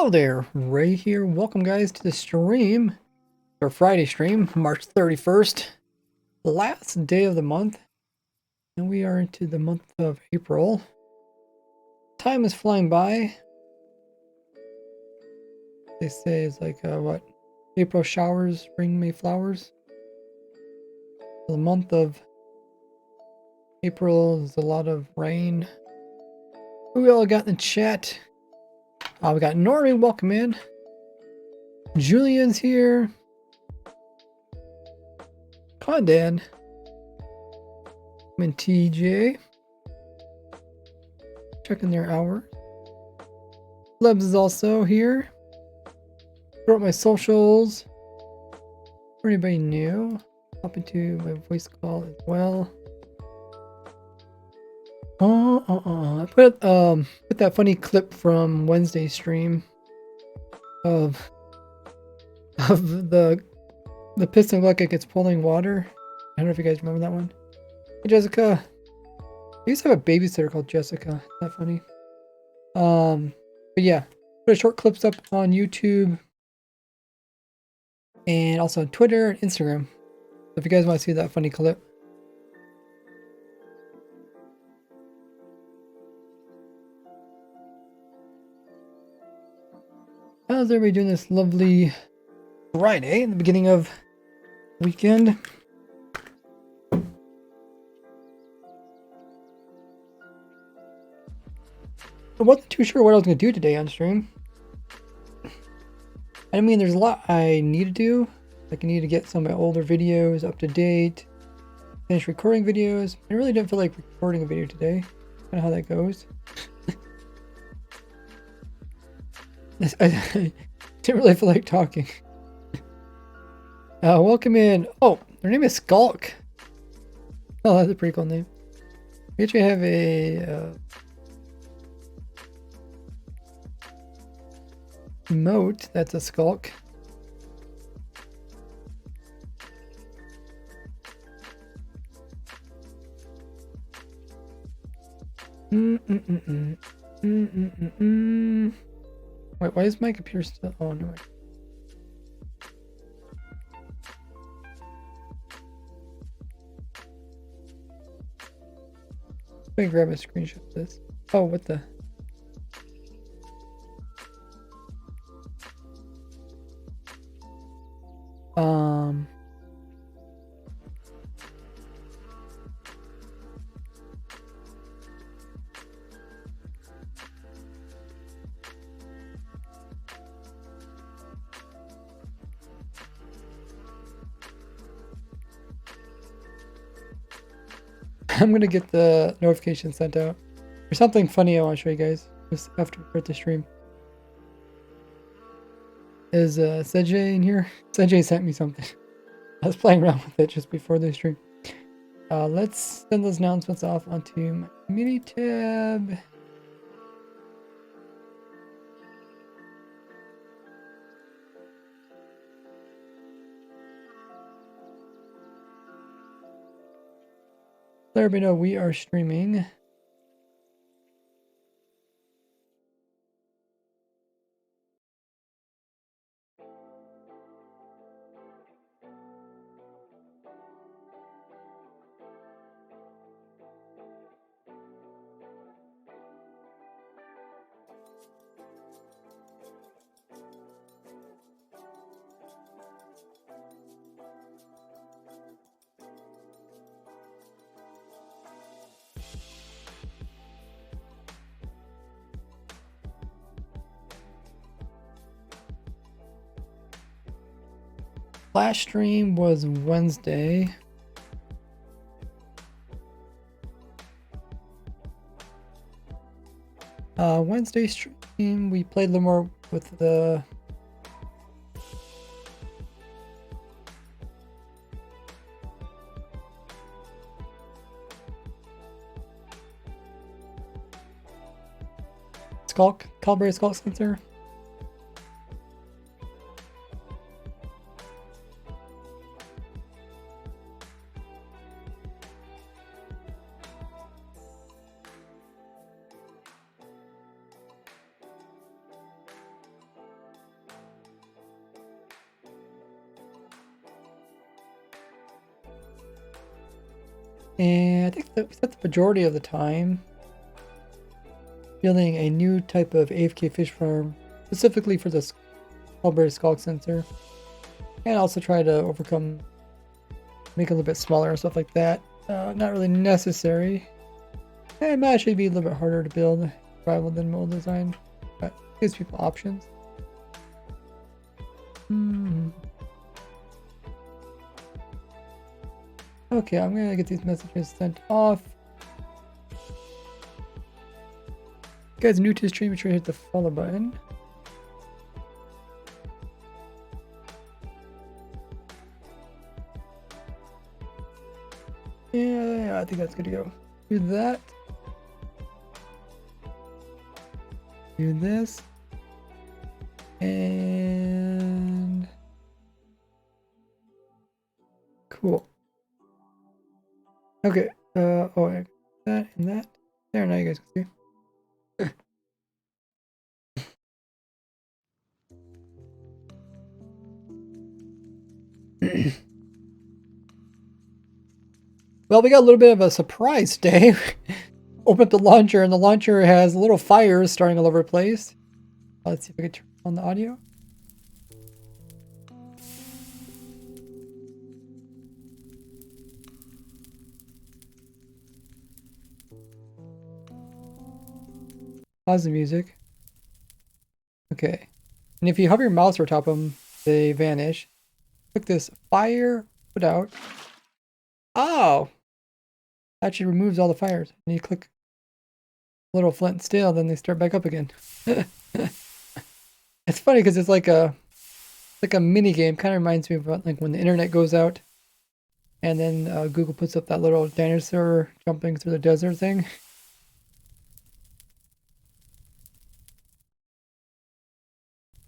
Hello there, Ray here. Welcome guys to the stream, our Friday stream, March 31st, last day of the month, and we are into the month of April. Time is flying by. They say it's like, what? April showers bring May flowers. The month of April is a lot of rain. Who we all got in the chat? We got Nori, welcome in. Julian's here. Condan. And TJ. Checking their hour. Lebs is also here. Throw up my socials. For anybody new, hop into my voice call as well. I put that funny clip from Wednesday's stream of the piston look like it's pulling water. I don't know if you guys remember that one. Hey Jessica. I used to have a babysitter called Jessica. Isn't that funny? But yeah, put short clips up on YouTube and also on Twitter and Instagram. So if you guys want to see that funny clip. How's everybody doing this lovely Friday, the beginning of weekend? I wasn't too sure what I was going to do today on stream. I mean, there's a lot I need to do. Like I need to get some of my older videos up to date, finish recording videos. I really didn't feel like recording a video today. Kind of how that goes. I didn't really feel like talking. Welcome in. Oh, their name is Skulk. Oh, that's a pretty cool name. We actually have a emote that's a Skulk. Wait, why is my computer still? Oh no. Let me grab a screenshot of this. Oh, what the? I'm gonna get the notification sent out. There's something funny I want to show you guys just after we start the stream. Is Sejay in here? Sejay sent me something. I was playing around with it just before the stream. Let's send those announcements off onto my community tab. Let everybody know we are streaming. Last stream was Wednesday. Wednesday stream, we played a little more with the Skulk, Calibrated Skulk sensor. And I think that we spent the majority of the time building a new type of AFK fish farm, specifically for the Hullberry Skulk sensor. And also try to make it a little bit smaller and stuff like that. Not really necessary. It might actually be a little bit harder to build rival than mold design, but it gives people options. Okay, I'm gonna get these messages sent off. If you guys are new to the stream, make sure to hit the follow button. Yeah, I think that's good to go. Do that. Do this. And cool. Okay. Oh, I got that and that. There, now you guys can see. Well, we got a little bit of a surprise today. Open up the launcher, and the launcher has little fires starting all over the place. Let's see if I can turn on the audio. Pause the music. Okay. And if you hover your mouse over top of them, they vanish. Click this fire, put out. Oh! Actually removes all the fires. And you click little flint and steel, then they start back up again. It's funny because it's like a mini game. Kind of reminds me of like when the internet goes out, and then Google puts up that little dinosaur jumping through the desert thing.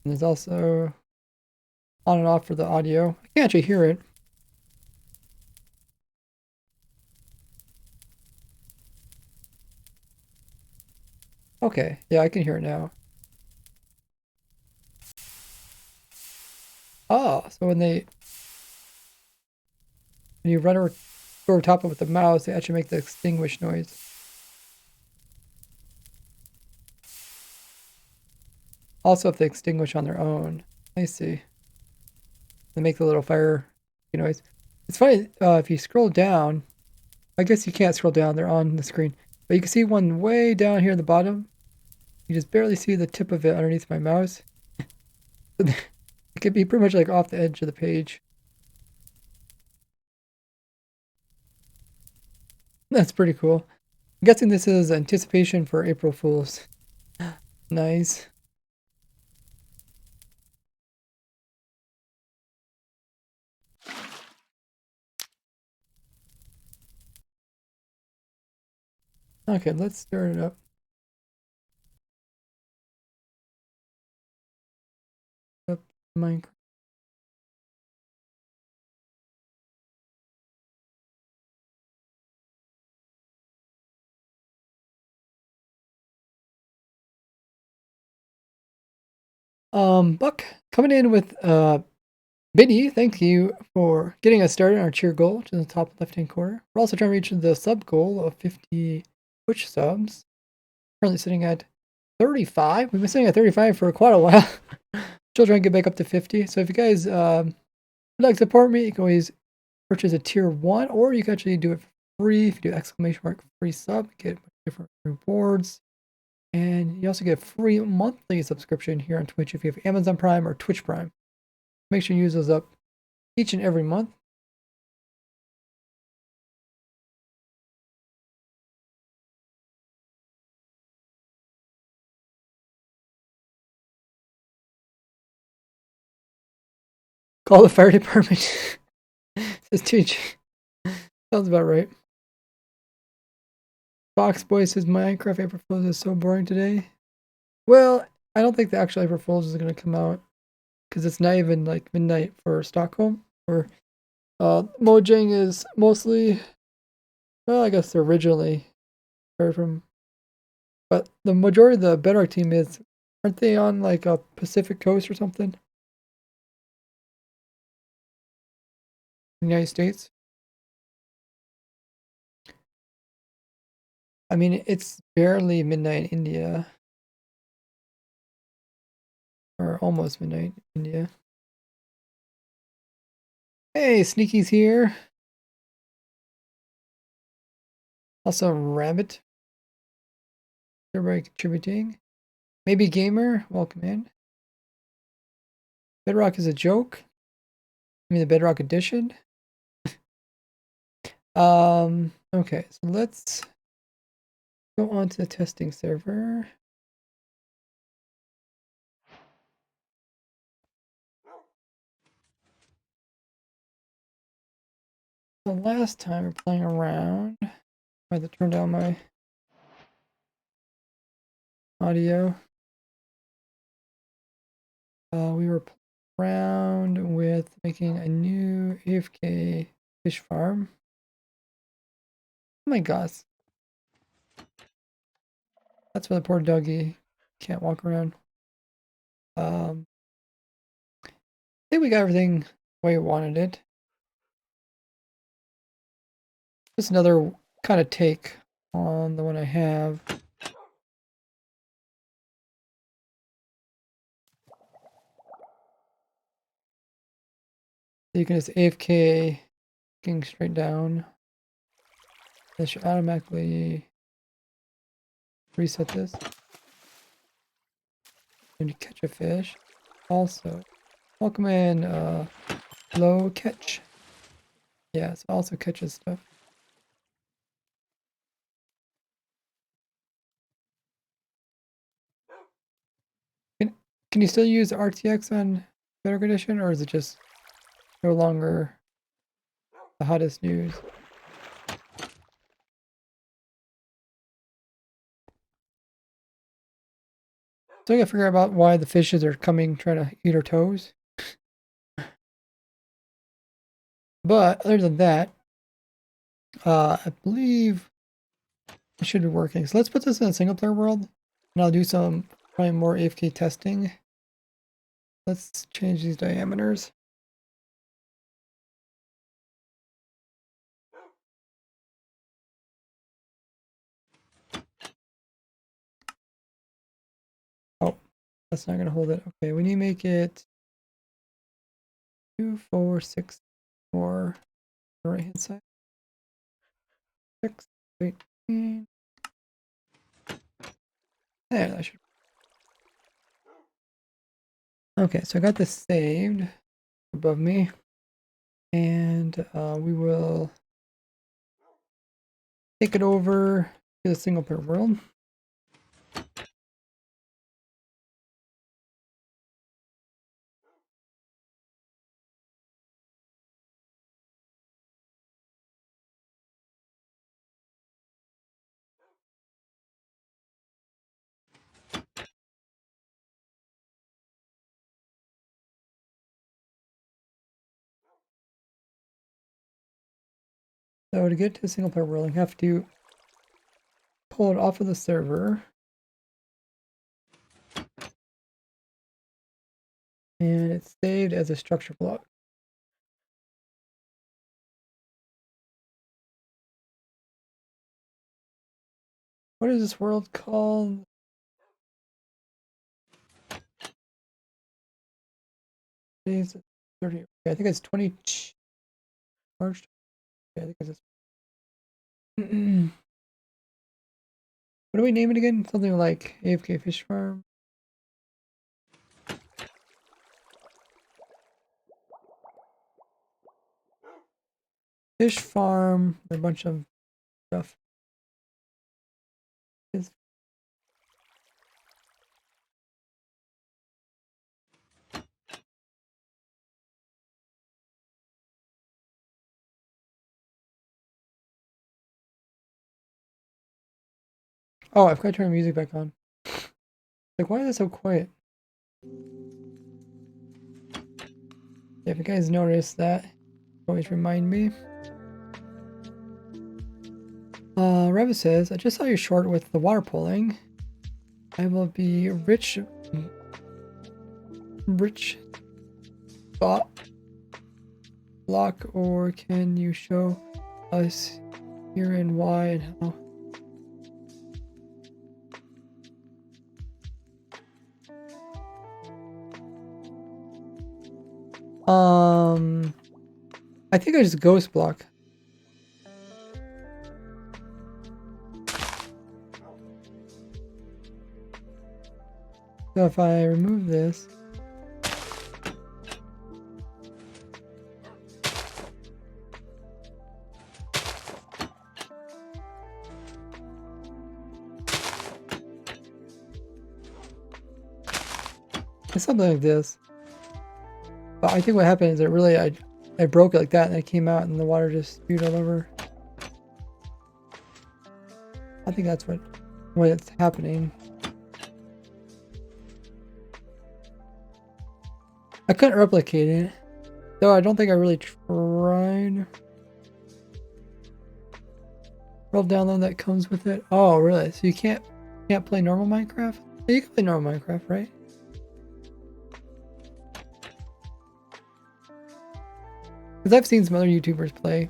And there's also on and off for the audio. I can't actually hear it. Okay, yeah, I can hear it now. Oh, so when you run over top of it with the mouse, they actually make the extinguish noise. Also, if they extinguish on their own, I see. They make the little fire noise. It's funny, if you scroll down, I guess you can't scroll down, they're on the screen. But you can see one way down here at the bottom. You just barely see the tip of it underneath my mouse. It could be pretty much like off the edge of the page. That's pretty cool. I'm guessing this is anticipation for April Fools. Nice. Okay, let's start it up. Minecraft. Buck coming in with Biddy, thank you for getting us started on our cheer goal to the top left-hand corner. We're also trying to reach the sub goal of 50 Twitch subs. Currently sitting at 35. We've been sitting at 35 for quite a while. Still trying to get back up to 50. So if you guys would like to support me, you can always purchase a tier 1, or you can actually do it for free. If you do exclamation mark free sub, get different rewards. And you also get a free monthly subscription here on Twitch if you have Amazon Prime or Twitch Prime. Make sure you use those up each and every month. Call the fire department. Says Teach. Sounds about right. Fox Boy says Minecraft April Fools is so boring today. Well, I don't think the actual April Fools is going to come out because it's not even like midnight for Stockholm. Or Mojang is mostly, well, I guess they're originally started from, but the majority of the Bedrock team aren't they on like a Pacific Coast or something? United States. I mean, it's barely midnight in India. Or almost midnight in India. Hey, Sneaky's here. Also, Rabbit. Everybody contributing. Maybe Gamer, welcome in. Bedrock is a joke. I mean, the Bedrock edition. Okay, so let's go on to the testing server. The last time we were playing around, I had to turn down my audio. We were playing around with making a new AFK fish farm. Oh my gosh. That's why the poor doggy can't walk around. I think we got everything the way we wanted it. Just another kind of take on the one I have. So you can just AFK looking straight down. This should automatically reset this. When you catch a fish. Also, welcome in low catch. Yeah, so also catches stuff. Can you still use RTX on Better Condition, or is it just no longer the hottest news? So I gotta figure out why the fishes are coming trying to eat our toes. But other than that, I believe it should be working. So let's put this in a single player world, and I'll do some probably more AFK testing. Let's change these diameters. Oh, that's not gonna hold it. Okay, we need to make it 2, 4, 6, 4. The right hand side. 6, 18. There, that should. Okay, so I got this saved above me, and we will take it over to the single player world. So to get to a single player world, you have to pull it off of the server. And it's saved as a structure block. What is this world called? Today's 30. Okay, I think it's 20 March. Yeah, I think it's. What do we name it again? Something like AFK Fish Farm. Fish Farm. A bunch of stuff. Oh, I've got to turn the music back on. Like, why is it so quiet? If you guys notice that, always remind me. Revis says, I just saw your short with the water pulling. I will be rich thought block, or can you show us here and why and how? I think I just ghost block. So if I remove this, it's something like this. But I think what happened is that really I broke it like that and it came out and the water just spewed all over. I think that's what's happening. I couldn't replicate it, though I don't think I really tried. Roll download that comes with it. Oh, really? So you can't play normal Minecraft? Yeah, you can play normal Minecraft, right? Because I've seen some other YouTubers play.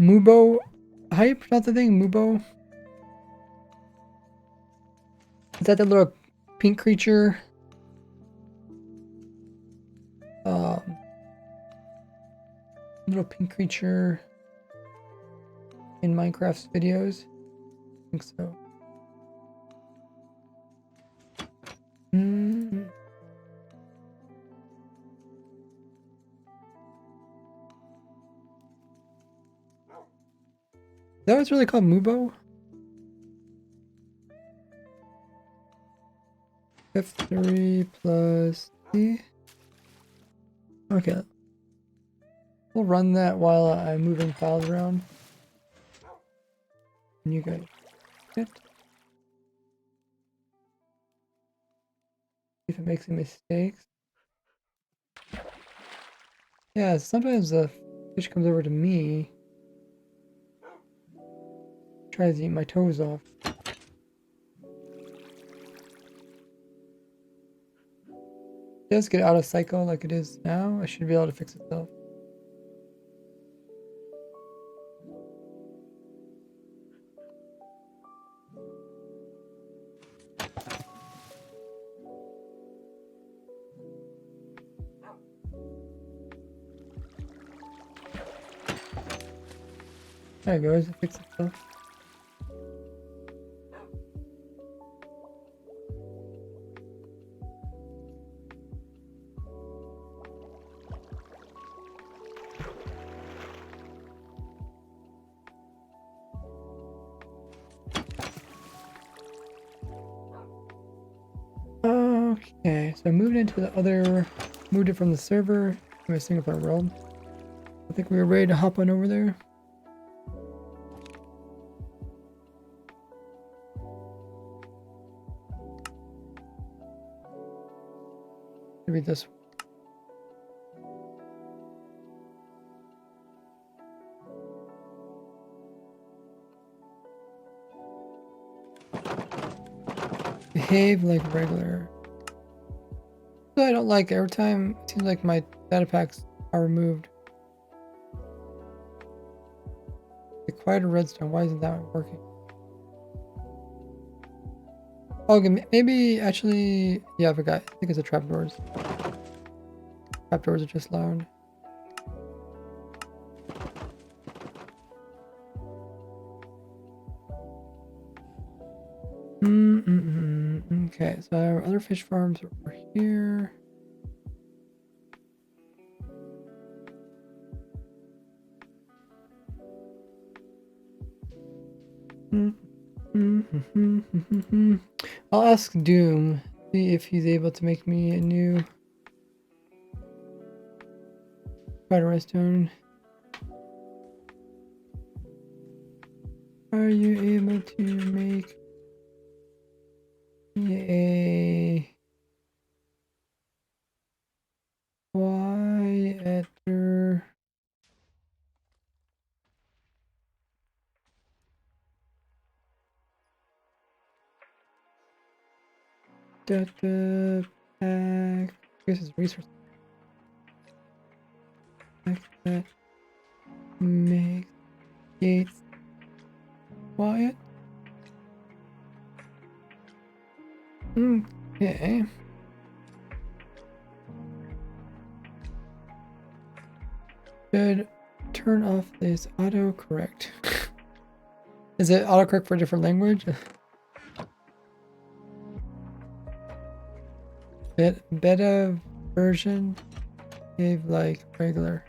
Mubo? How do you pronounce the thing? Mubo? Is that the little pink creature? Little pink creature in Minecraft's videos? I think so. That was really called Mubo? F3 plus C. Okay. We'll run that while I'm moving files around. And you guys it. If it makes any mistakes. Yeah, sometimes the fish comes over to me. Tries to eat my toes off. It does get out of cycle like it is now. I should be able to fix itself. There it goes, it fixed itself. Okay, so I moved into the other, moved it from the server to a single player world. I think we were ready to hop on over there. Maybe this one. Behave like regular. So I don't like every time it seems like my data packs are removed. The quieter redstone, why isn't that working? Okay, maybe actually, yeah, I forgot. I think it's the trapdoors. Trapdoors are just loud. Okay, so our other fish farms are over here. I'll ask Doom, see if he's able to make me a new spider redstone. Are you able to make me a quieter data pack? This is resource pack that makes gates quiet. Okay. Should turn off this autocorrect. Is it autocorrect for a different language? Beta version gave like regular.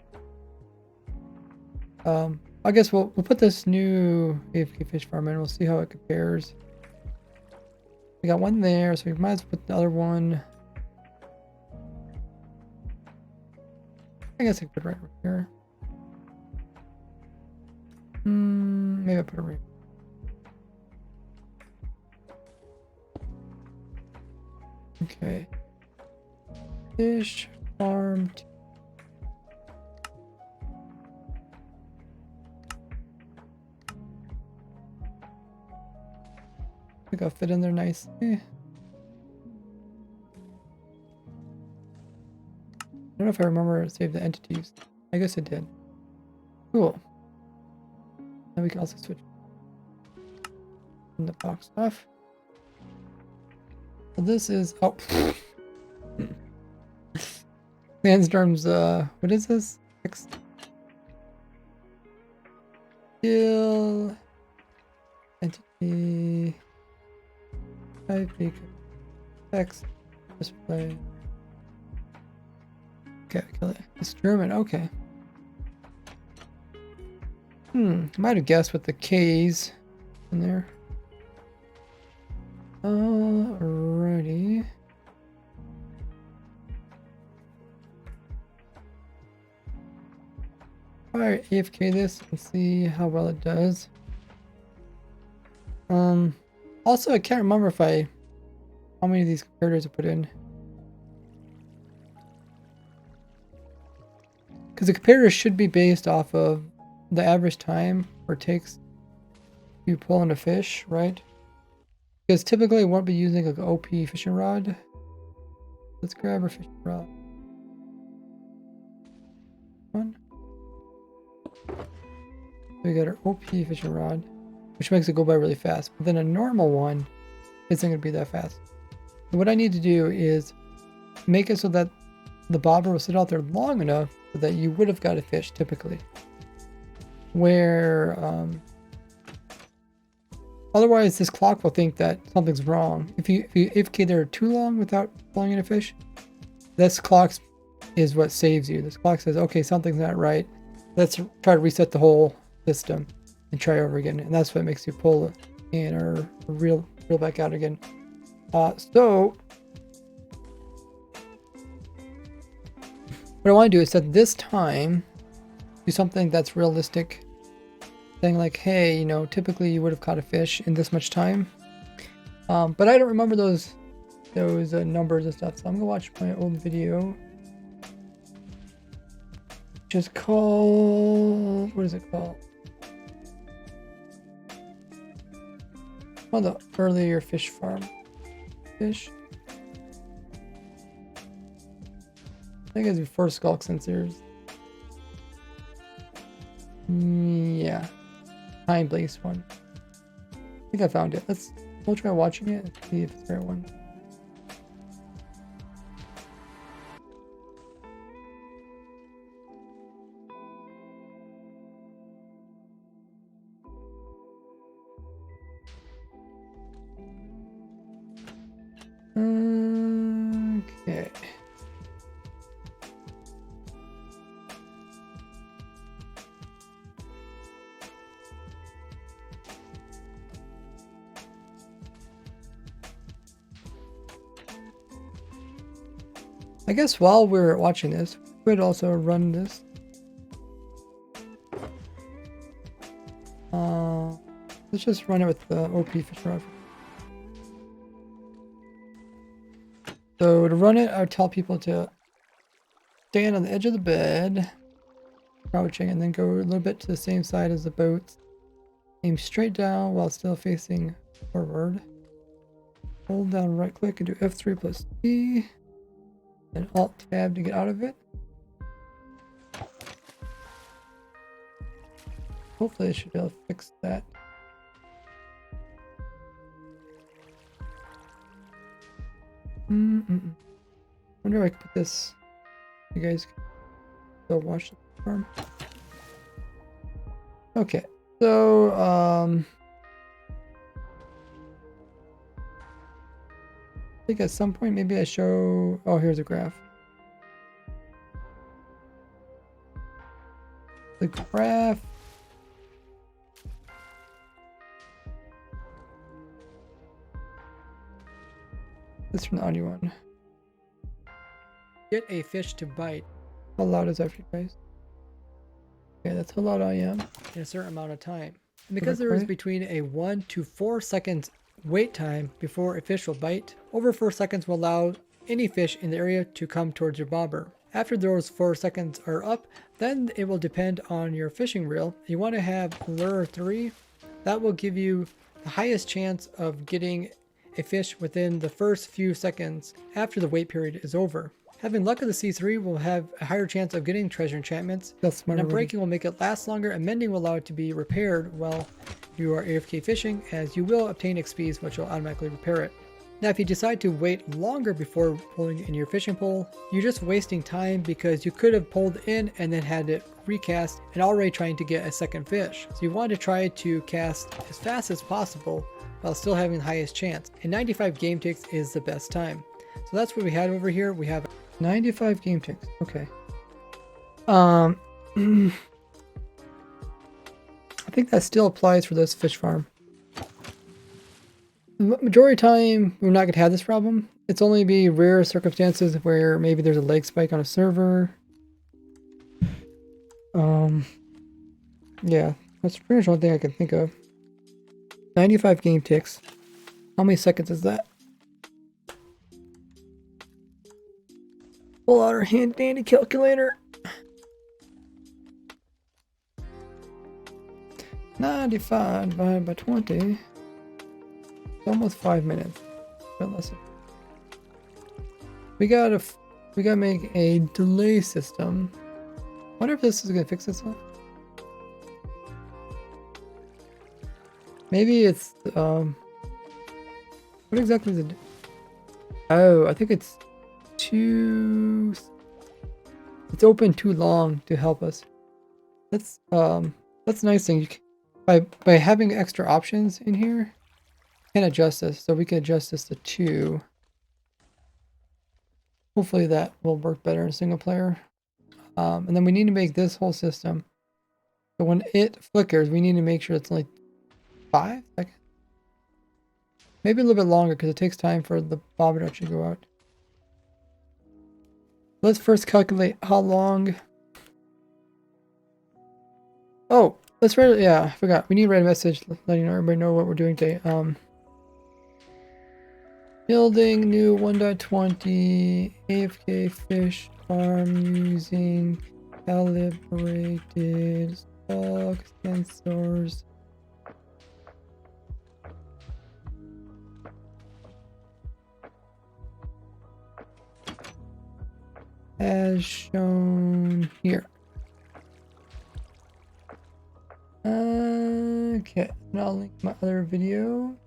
I guess we'll put this new AFK fish farm in. We'll see how it compares. We got one there, so we might as well put the other one. I guess I could put it right over here. Maybe I'll put it right. Okay. Fish farm. I think I'll fit in there nicely. I don't know if I remember to save the entities. I guess I did. Cool. Now we can also switch the box off. So this is Sandstorm's what is this? Still entity type text display. Okay, kill it. It's German, okay. Might have guessed with the K's in there. Alrighty. Alright, AFK this and see how well it does. Also I can't remember how many of these comparators I put in. Because the comparator should be based off of the average time or takes you pull in a fish, right? Because typically I won't be using like an OP fishing rod. Let's grab our fishing rod. One. We got our OP fishing rod, which makes it go by really fast. But then a normal one isn't going to be that fast. So what I need to do is make it so that the bobber will sit out there long enough so that you would have got a fish typically. Where otherwise this clock will think that something's wrong. If you AFK there too long without pulling in a fish, this clock is what saves you. This clock says, okay, something's not right. Let's try to reset the whole system and try over again. And that's what makes you pull it in or reel back out again. So what I want to do is set this time do something that's realistic. Saying like, hey, you know, typically you would have caught a fish in this much time. But I don't remember those numbers and stuff. So I'm gonna watch my old video. Just called, what is it called? One of the earlier fish farm fish. I think it's before skulk sensors. Yeah, time blaze one. I think I found it. We'll try watching it and see if it's the right one. Okay. I guess while we're watching this, we could also run this. Let's just run it with the OP fish rod. So to run it, I would tell people to stand on the edge of the bed, crouching, and then go a little bit to the same side as the boat. Aim straight down while still facing forward. Hold down right click and do F3 plus T. And Alt Tab to get out of it. Hopefully I should be able to fix that. Wonder if I can put this. You guys can go watch the farm. Okay, so I think at some point maybe I show. Oh, here's a graph. The graph. This from the audio one. Get a fish to bite. How loud is that for you guys? Okay, that's how loud I am in a certain amount of time. And because there is between a 1 to 4 seconds wait time before a fish will bite, over 4 seconds will allow any fish in the area to come towards your bobber. After those 4 seconds are up, then it will depend on your fishing reel. You want to have lure 3. That will give you the highest chance of getting a fish within the first few seconds after the wait period is over. Having luck of the C3 will have a higher chance of getting treasure enchantments, and unbreaking will make it last longer, and mending will allow it to be repaired while you are AFK fishing, as you will obtain XPs which will automatically repair it. Now if you decide to wait longer before pulling in your fishing pole, you're just wasting time because you could have pulled in and then had it recast and already trying to get a second fish. So you want to try to cast as fast as possible while still having the highest chance. And 95 game ticks is the best time. So that's what we had over here. We have 95 game ticks. Okay. I think that still applies for this fish farm. The majority of time, we're not going to have this problem. It's only be rare circumstances where maybe there's a leg spike on a server. Yeah, that's pretty much the only thing I can think of. 95 game ticks. How many seconds is that? Pull out our hand dandy calculator. 95 divided by 20. Almost 5 minutes. But listen. We gotta make a delay system. Wonder if this is gonna fix itself. Maybe it's what exactly is it? Oh, I think it's it's open too long to help us. That's a nice thing. You can, by having extra options in here, you can adjust this. So we can adjust this to 2. Hopefully that will work better in single player. And then we need to make this whole system. So when it flickers, we need to make sure it's only 5 seconds. Maybe a little bit longer because it takes time for the bobber to actually go out. Let's first calculate how long. Oh, let's write it. Yeah, I forgot. We need to write a message letting everybody know what we're doing today. Building new 1.20 AFK fish farm using calibrated stock sensors. As shown here. Okay, and I'll link my other video.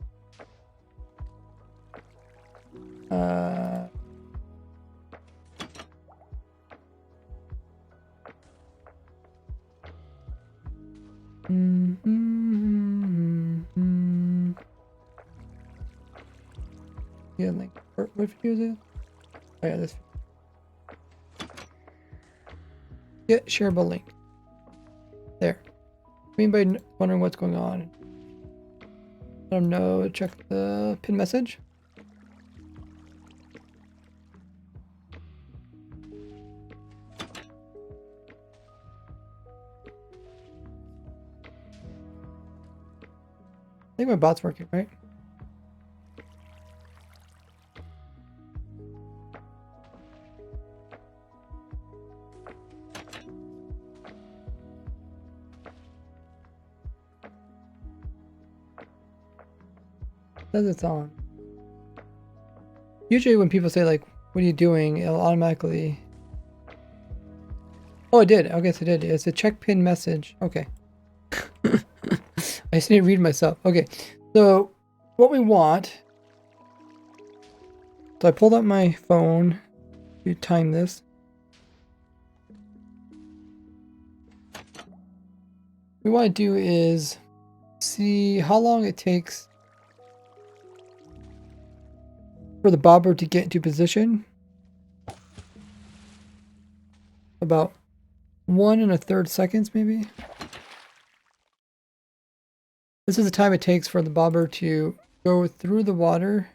Yeah, link. What video is it? Oh yeah, this. Get shareable link. There. Anybody wondering what's going on? Let them know. Check the pin message. I think my bot's working, right? Says it's on. Usually when people say like, what are you doing? It'll automatically. Oh, it did. I guess it did. It's a check pin message. Okay. I just need to read myself. Okay. So what we want So I pulled up my phone to time this. What we want to do is see how long it takes for the bobber to get into position. About 1 1/3 seconds, maybe. This is the time it takes for the bobber to go through the water.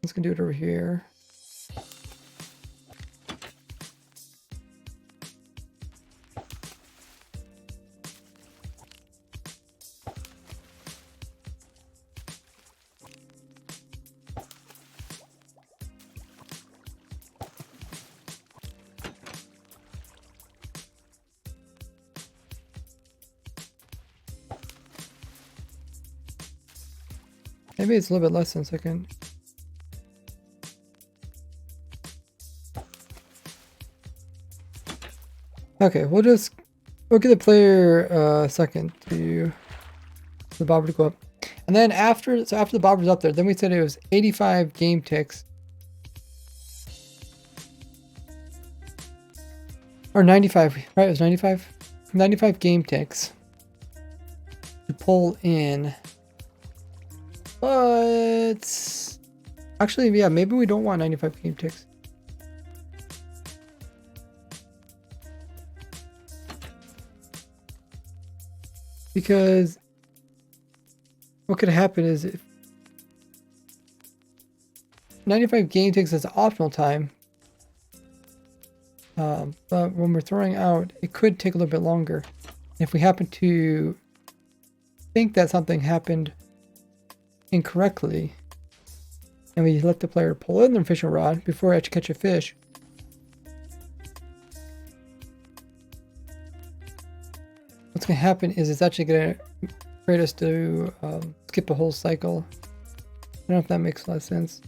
Let's go do it over here. Maybe it's a little bit less than a second. Okay, we'll give the player a second to the bobber to go up. And then after the bobber's up there, then we said it was 85 game ticks. Or 95, right? It was 95? 95 game ticks to pull in. But actually, yeah, maybe we don't want 95 game ticks. Because what could happen is if 95 game ticks is optional time, but when we're throwing out, it could take a little bit longer. If we happen to think that something happened incorrectly, and we let the player pull in their fishing rod before I catch a fish, what's going to happen is it's actually going to create us to skip a whole cycle. I don't know if that makes a lot of sense.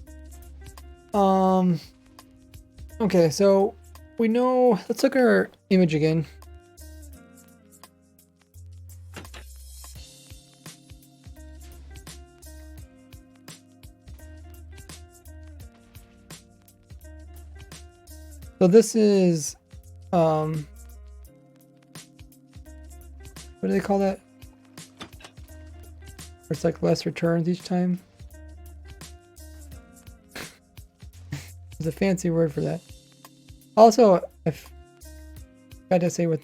Okay, so we know, let's look at our image again. So this is, what do they call that? It's like less returns each time. There's a fancy word for that. Also, I've got to say what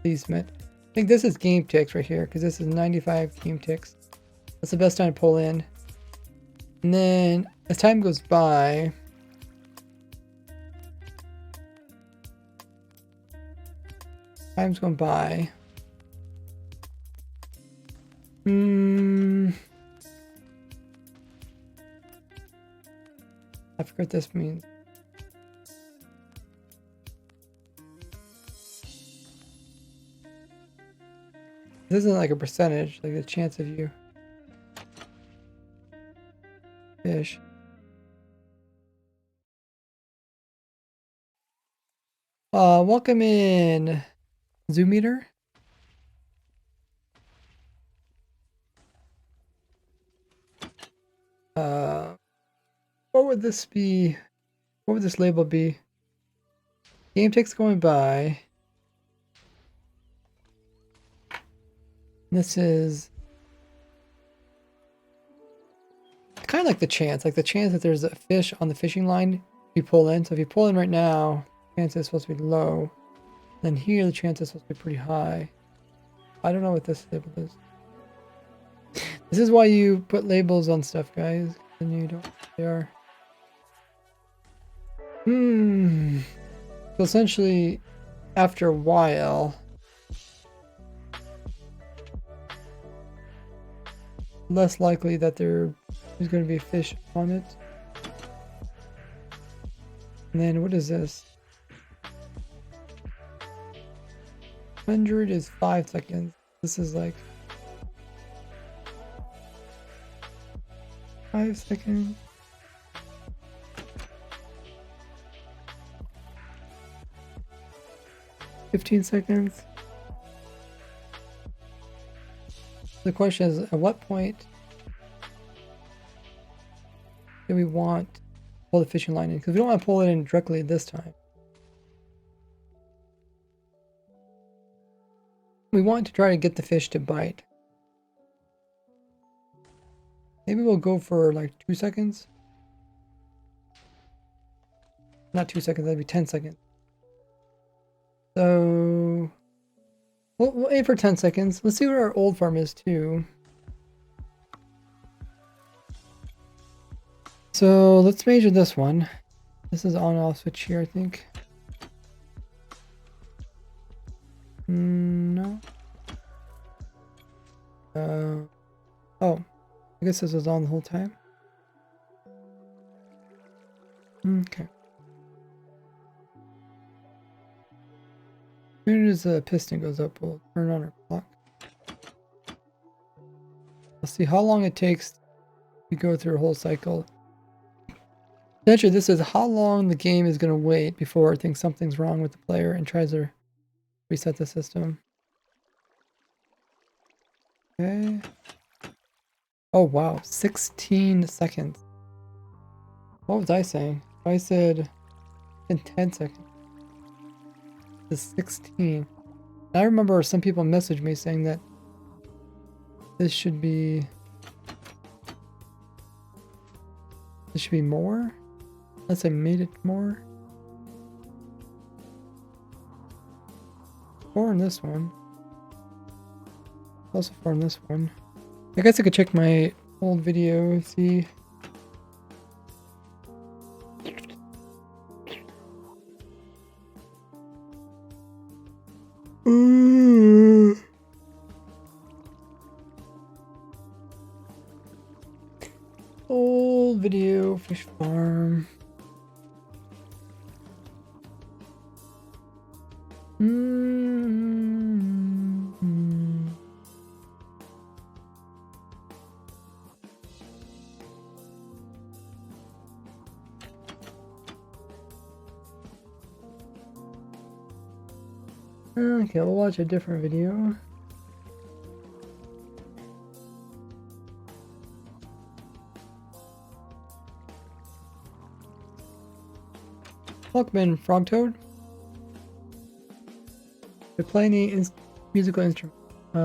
these meant. I think this is game ticks right here, because this is 95 game ticks. That's the best time to pull in. And then as time goes by, time's going by. I forget what this means. This isn't like a percentage, like the chance of you fish. Welcome in, Zoom meter. What would this be? What would this label be? Game ticks going by. This is kind of like the chance that there's a fish on the fishing line you pull in. So if you pull in right now, the chance is supposed to be low. Then here, the chance is supposed to be pretty high. I don't know what this label is. This is why you put labels on stuff, guys. And you don't. They are. So essentially, after a while, less likely that there is going to be a fish on it. And then what is this? 100 is 5 seconds. This is like 5 seconds. 15 seconds. the question is, at what point do we want to pull the fishing line in? Because we don't want to pull it in directly this time. We want to try to get the fish to bite. Maybe we'll go for like 2 seconds. Not 2 seconds, that'd be 10 seconds. So we'll aim for 10 seconds. Let's see what our old farm is too. So let's measure this one. This is on off switch here, I think. No. Oh, I guess this was on the whole time. Okay. As soon as the piston goes up, we'll turn on our clock. Let's see how long it takes to go through a whole cycle. Essentially, this is how long the game is going to wait before it thinks something's wrong with the player and tries to reset the system. Okay. Oh wow, 16 seconds. What was I saying? I said in 10 seconds. It's 16. I remember some people messaged me saying that this should be more. Unless I made it more. 4 in this one. Also 4 in this one. I guess I could check my old video and see. Old video, fish farm. Okay, we'll watch a different video. Welcome, Frog Toad. To play any musical instrument. I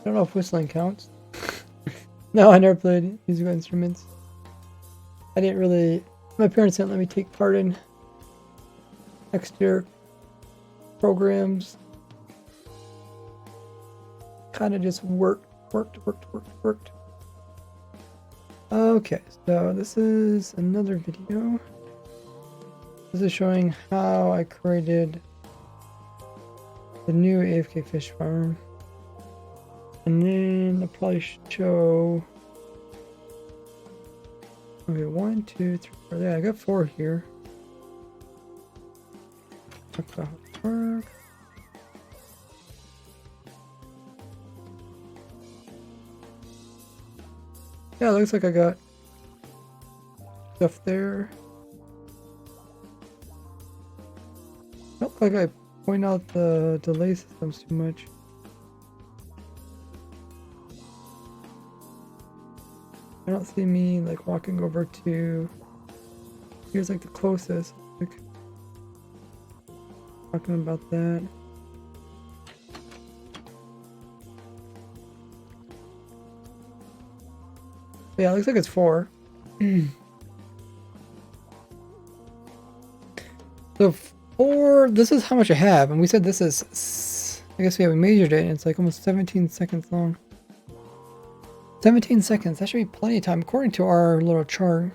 don't know if whistling counts. No, I never played musical instruments. I didn't really. My parents didn't let me take part in extra programs. Kind of just worked. Okay, so this is another video. This is showing how I created the new AFK fish farm. And then I'll probably show. Okay, 1, 2, 3, 4. Yeah, I got 4 here. Talk about how it works. Yeah, it looks like I got stuff there. I don't like I point out the delay systems too much. I don't see me like walking over to. Here's like the closest. Like, talking about that. Yeah, it looks like it's 4. So 4, this is how much I have, and we said this is, I guess we haven't measured it, and it's like almost 17 seconds long. 17 seconds, that should be plenty of time, according to our little chart.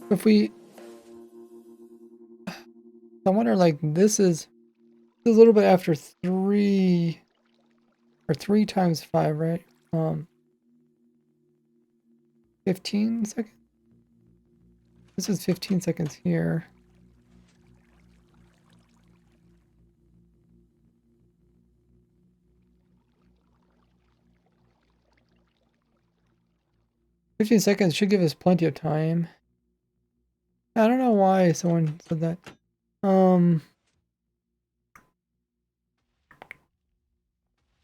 If we, I wonder, like, this is a little bit after 3, or 3 times 5, right? 15 seconds? This is 15 seconds here. 15 seconds should give us plenty of time. I don't know why someone said that. Go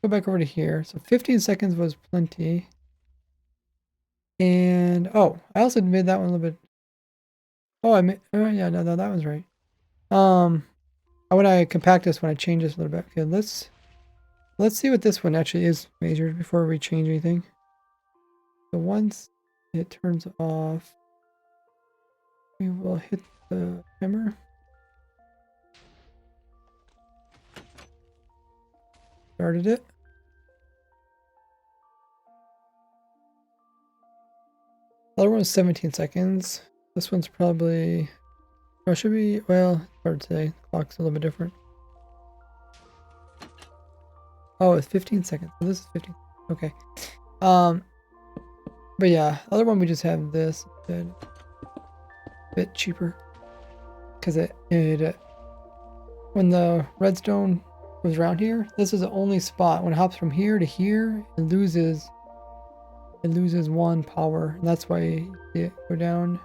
back over to here. So 15 seconds was plenty. And oh, I also made that one a little bit. Oh, I made. Oh yeah, no, that one's right. When I compact this, when I change this a little bit. Okay, let's see what this one actually is measured before we change anything. So once it turns off, we will hit the hammer. Started it. The other one was 17 seconds. This one's probably, oh, it should be, well, hard to say. The clock's a little bit different. Oh, it's 15 seconds. So this is 15. Okay. But yeah, the other one we just have this instead. A bit cheaper. Because when the redstone goes around here, this is the only spot. When it hops from here to here, it loses 1 power. And that's why you see it go down.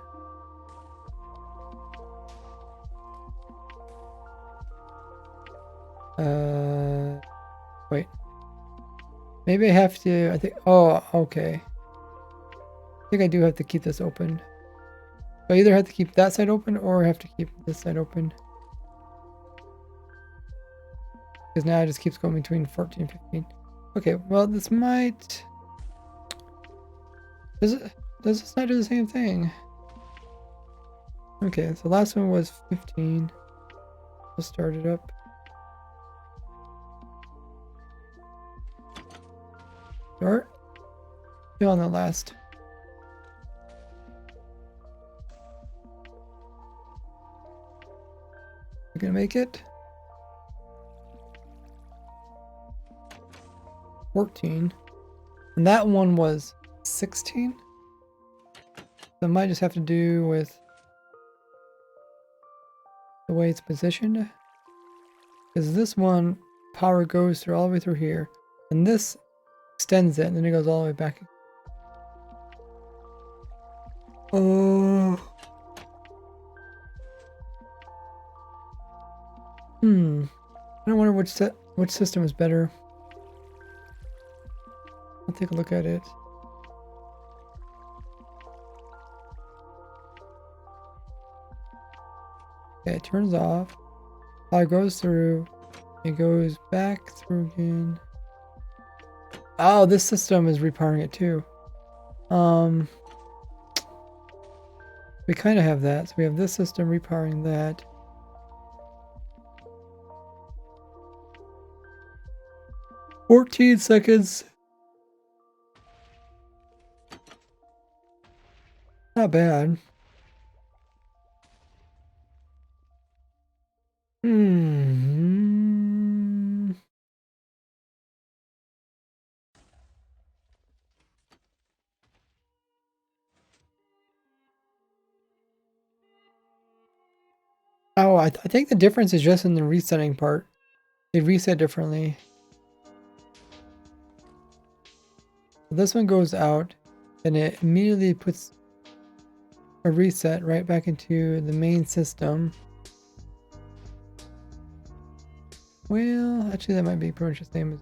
Wait. Maybe I have to, I think, oh, okay. I think I do have to keep this open. So I either have to keep that side open or I have to keep this side open. Because now it just keeps going between 14 and 15. Okay, well, this might... Does this not do the same thing? Okay, so last one was 15. We'll start it up. Start. Still on the last. We're gonna make it. 14. And that one was 16. So it might just have to do with the way it's positioned. Because this one, power goes through all the way through here. And this extends it, and then it goes all the way back. Oh. I wonder which system is better. I'll take a look at it. Okay, it turns off. Power goes through. It goes back through again. Oh, this system is repowering it too. We kind of have that. So we have this system repowering that. "14 seconds. Not bad. Oh, I think the difference is just in the resetting part. They reset differently. This one goes out, and it immediately puts a reset right back into the main system. Well, actually that might be pretty much the same as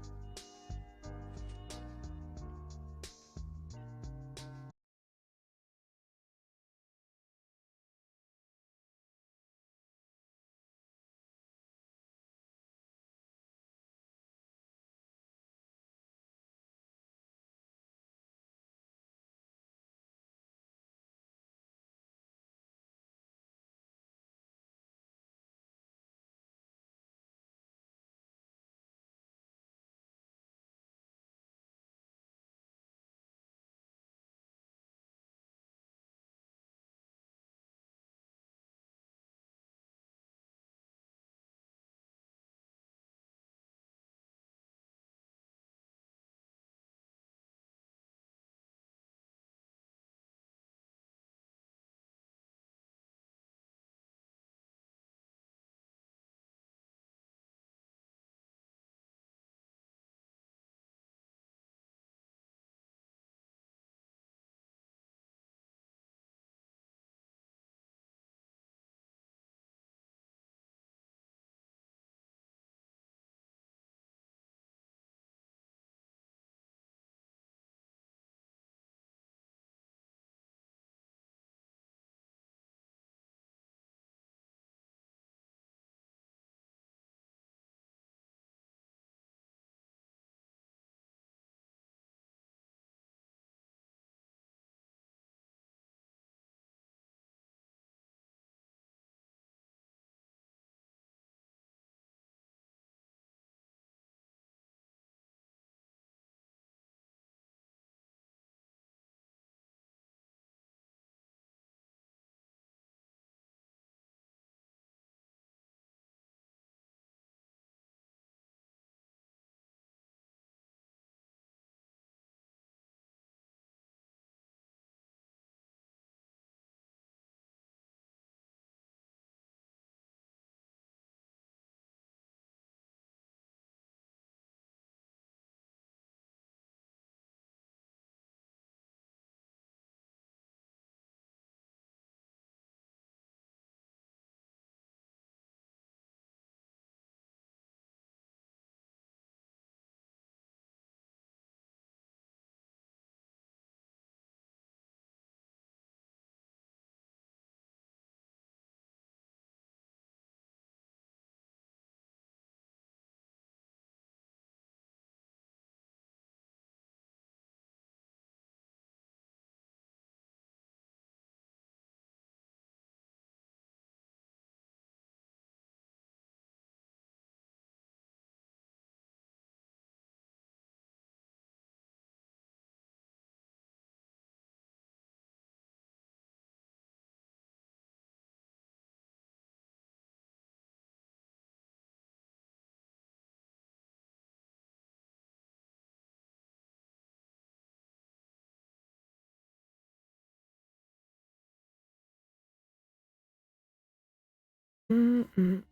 And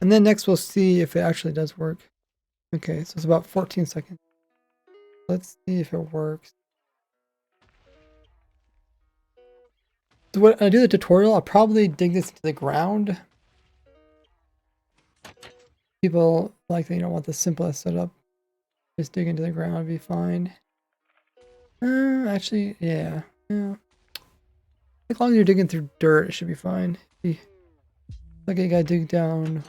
then next we'll see if it actually does work. Okay, so it's about 14 seconds. Let's see if it works. So when I do the tutorial, I'll probably dig this into the ground. People like they don't want the simplest setup. Just dig into the ground would be fine. Actually, yeah. As long as you're digging through dirt, it should be fine. Okay, you gotta dig down.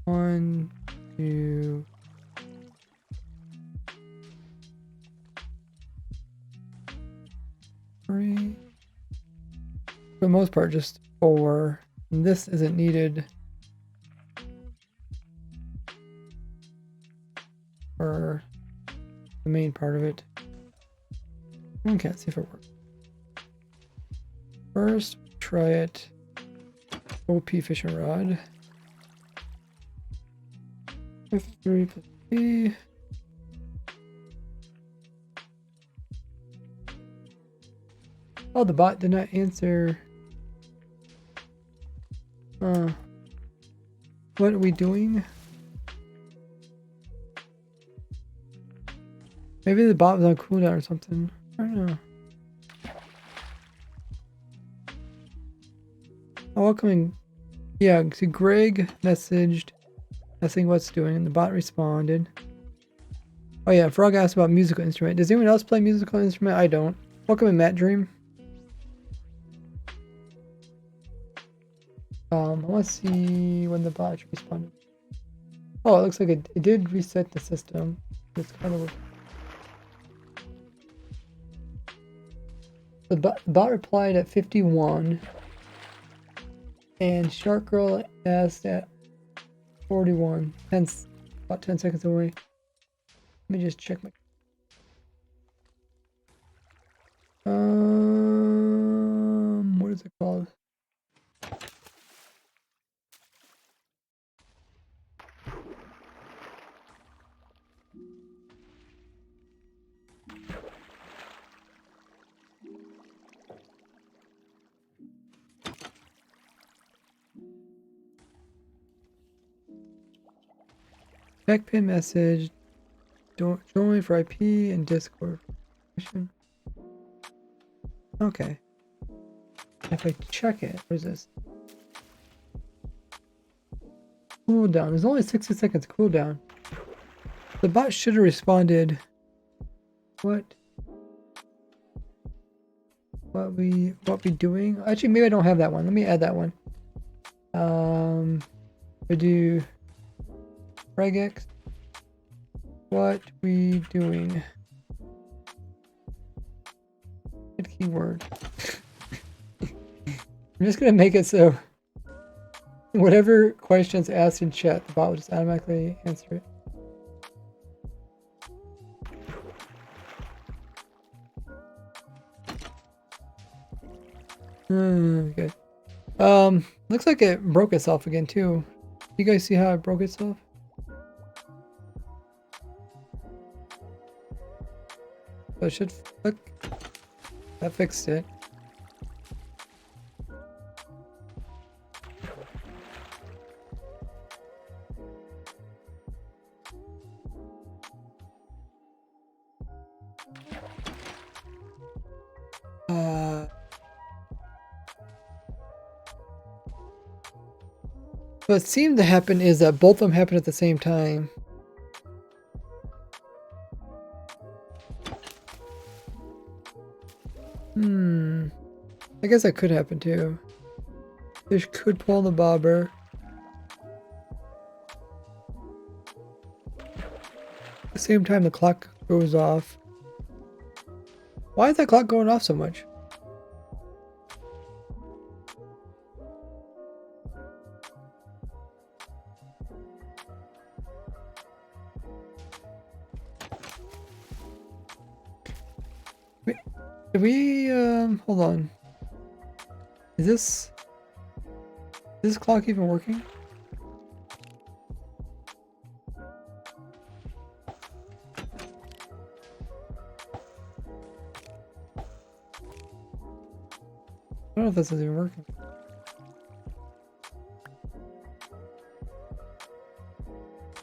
1, 2, 3. For the most part, just 4. And this isn't needed for the main part of it. Okay, let's see if it works. First, try it. OP fishing rod. F3 plus B. Oh, the bot did not answer. What are we doing? Maybe the bot was on cooldown or something. I don't know. Oh, welcoming. Yeah, see, Greg messaged asking what's doing, and the bot responded. Oh yeah, Frog asked about musical instrument. Does anyone else play musical instrument? I don't. Welcome in Matt Dream. Let's see when the bot responded. Oh, it looks like it did reset the system. It's kind of. The bot replied at 51, and Shark Girl asked at 41. Hence, about 10 seconds away. Let me just check my. What is it called? Check pin message. Don't join for IP and Discord. Okay. If I check it, what is this? Cooldown. There's only 60 seconds cooldown. The bot should have responded. What we doing? Actually, maybe I don't have that one. Let me add that one. We do regex. What we doing? Good keyword. I'm just gonna make it so whatever questions asked in chat, the bot will just automatically answer it. Good. Looks like it broke itself again too. You guys see how it broke itself? So it should look. That fixed it. What seemed to happen is that both of them happened at the same time. I guess that could happen too. Fish could pull the bobber. At the same time the clock goes off. Why is that clock going off so much? Did we, hold on. Is this clock even working? I don't know if this is even working.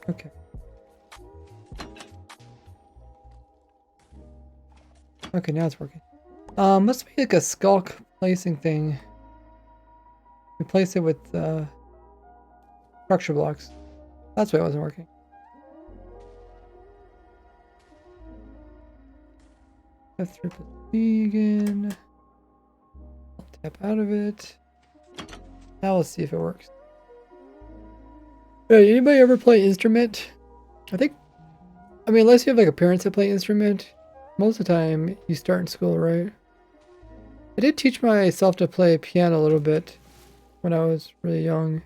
Okay. Okay, now it's working. Must be like a skulk placing thing. Replace it with structure blocks. That's why it wasn't working. F3 plus B again. I'll tap out of it. Now let's see if it works. Hey, anybody ever play instrument? I mean, unless you have like a parents that play instrument, most of the time you start in school, right? I did teach myself to play piano a little bit when I was really young.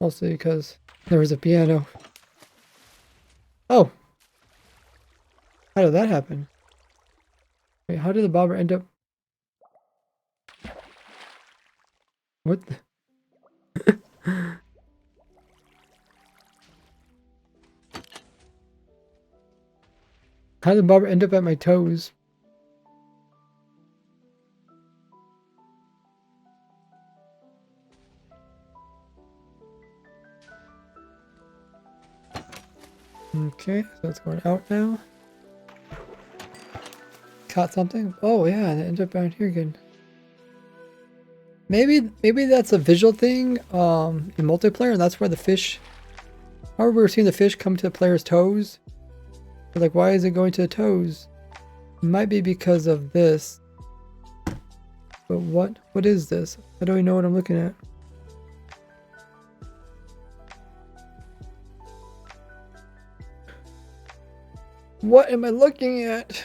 Mostly because there was a piano. Oh! How did that happen? Wait, how did the bobber end up? What the? How did the bobber end up at my toes? Okay, so it's going out now. Caught something? Oh yeah, and it ended up down here again. Maybe that's a visual thing in multiplayer, and that's where the fish. However, we were seeing the fish come to the player's toes. We're like, why is it going to the toes? It might be because of this. But what is this? I don't even know what I'm looking at. What am I looking at?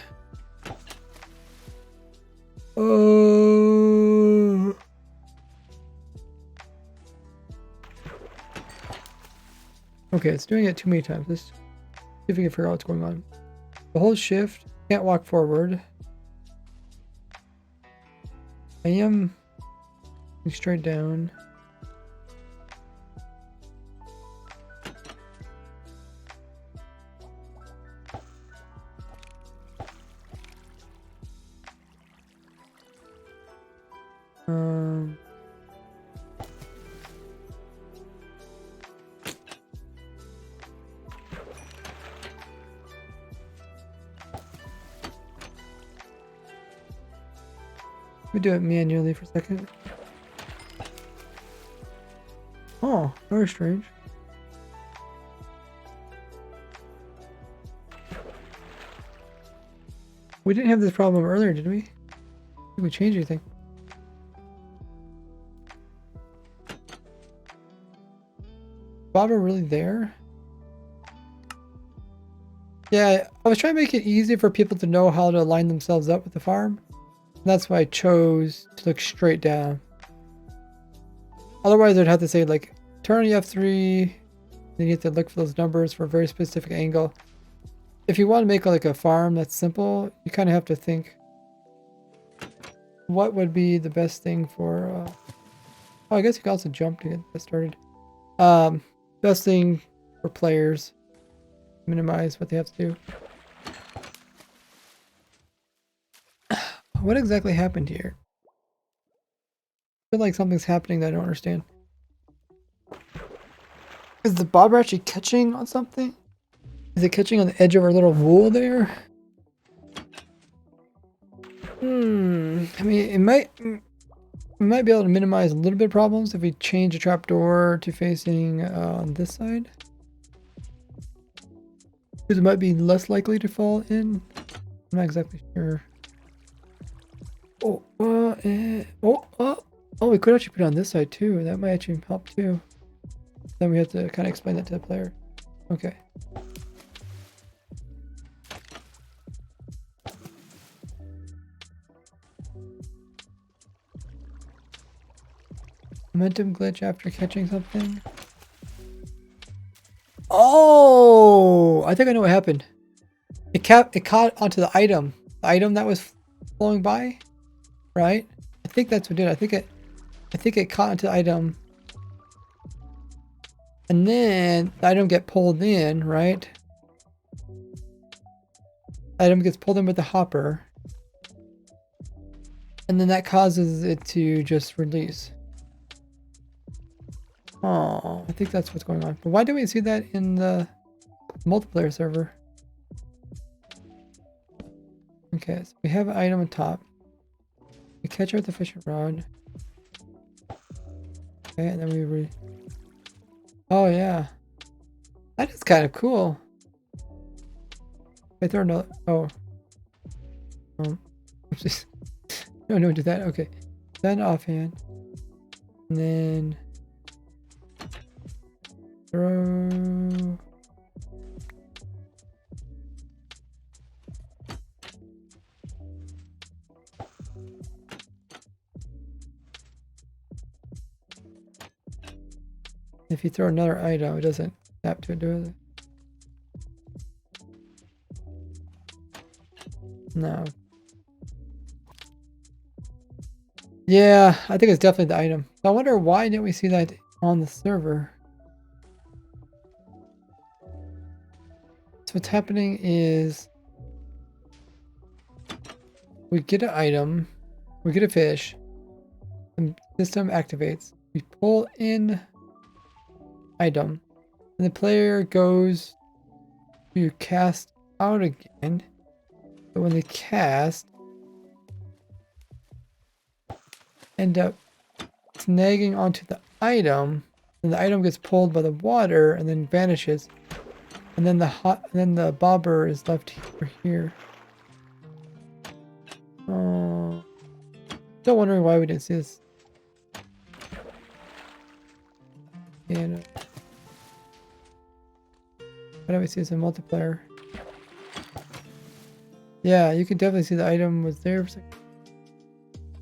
Oh. Okay, it's doing it too many times. Let's see if we can figure out what's going on. The hold shift, can't walk forward. I am straight down. Let me do it manually for a second. Oh, very strange. We didn't have this problem earlier, did we? Did we change anything? Bobber really there? Yeah, I was trying to make it easy for people to know how to line themselves up with the farm. And that's why I chose to look straight down. Otherwise, I'd have to say, like, turn on the F3. Then you have to look for those numbers for a very specific angle. If you want to make like a farm that's simple, you kind of have to think what would be the best thing for... oh, I guess you can also jump to get that started. Best thing for players. Minimize what they have to do. What exactly happened here? I feel like something's happening that I don't understand. Is the bobber actually catching on something? Is it catching on the edge of our little wool there? I mean, it might... we might be able to minimize a little bit of problems if we change the trapdoor to facing on this side. Because it might be less likely to fall in. I'm not exactly sure. Oh, we could actually put it on this side too. That might actually help too. Then we have to kind of explain that to the player. Okay. Momentum glitch after catching something. Oh, I think I know what happened. It caught onto the item that was flowing by, right? I think that's what it did. I think it caught onto the item, and then the item get pulled in, right? Item gets pulled in with the hopper, and then that causes it to just release. Oh, I think that's what's going on. But why do we see that in the multiplayer server? Okay, so we have an item on top. We catch her with the fishing rod. Okay, and then we oh yeah. That is kind of cool. I throw another oh. Just no, do that. Okay. Then offhand. And then throw. If you throw another item, it doesn't tap to it, does it? No. Yeah, I think it's definitely the item. So I wonder why didn't we see that on the server? So what's happening is we get an item, we get a fish, the system activates, we pull in item, and the player goes to cast out again. But when they cast, end up snagging onto the item, and the item gets pulled by the water and then vanishes. And then the bobber is left here. Oh, still wondering why we didn't see this. And why don't we see this in multiplayer? Yeah, you can definitely see the item was there for a second.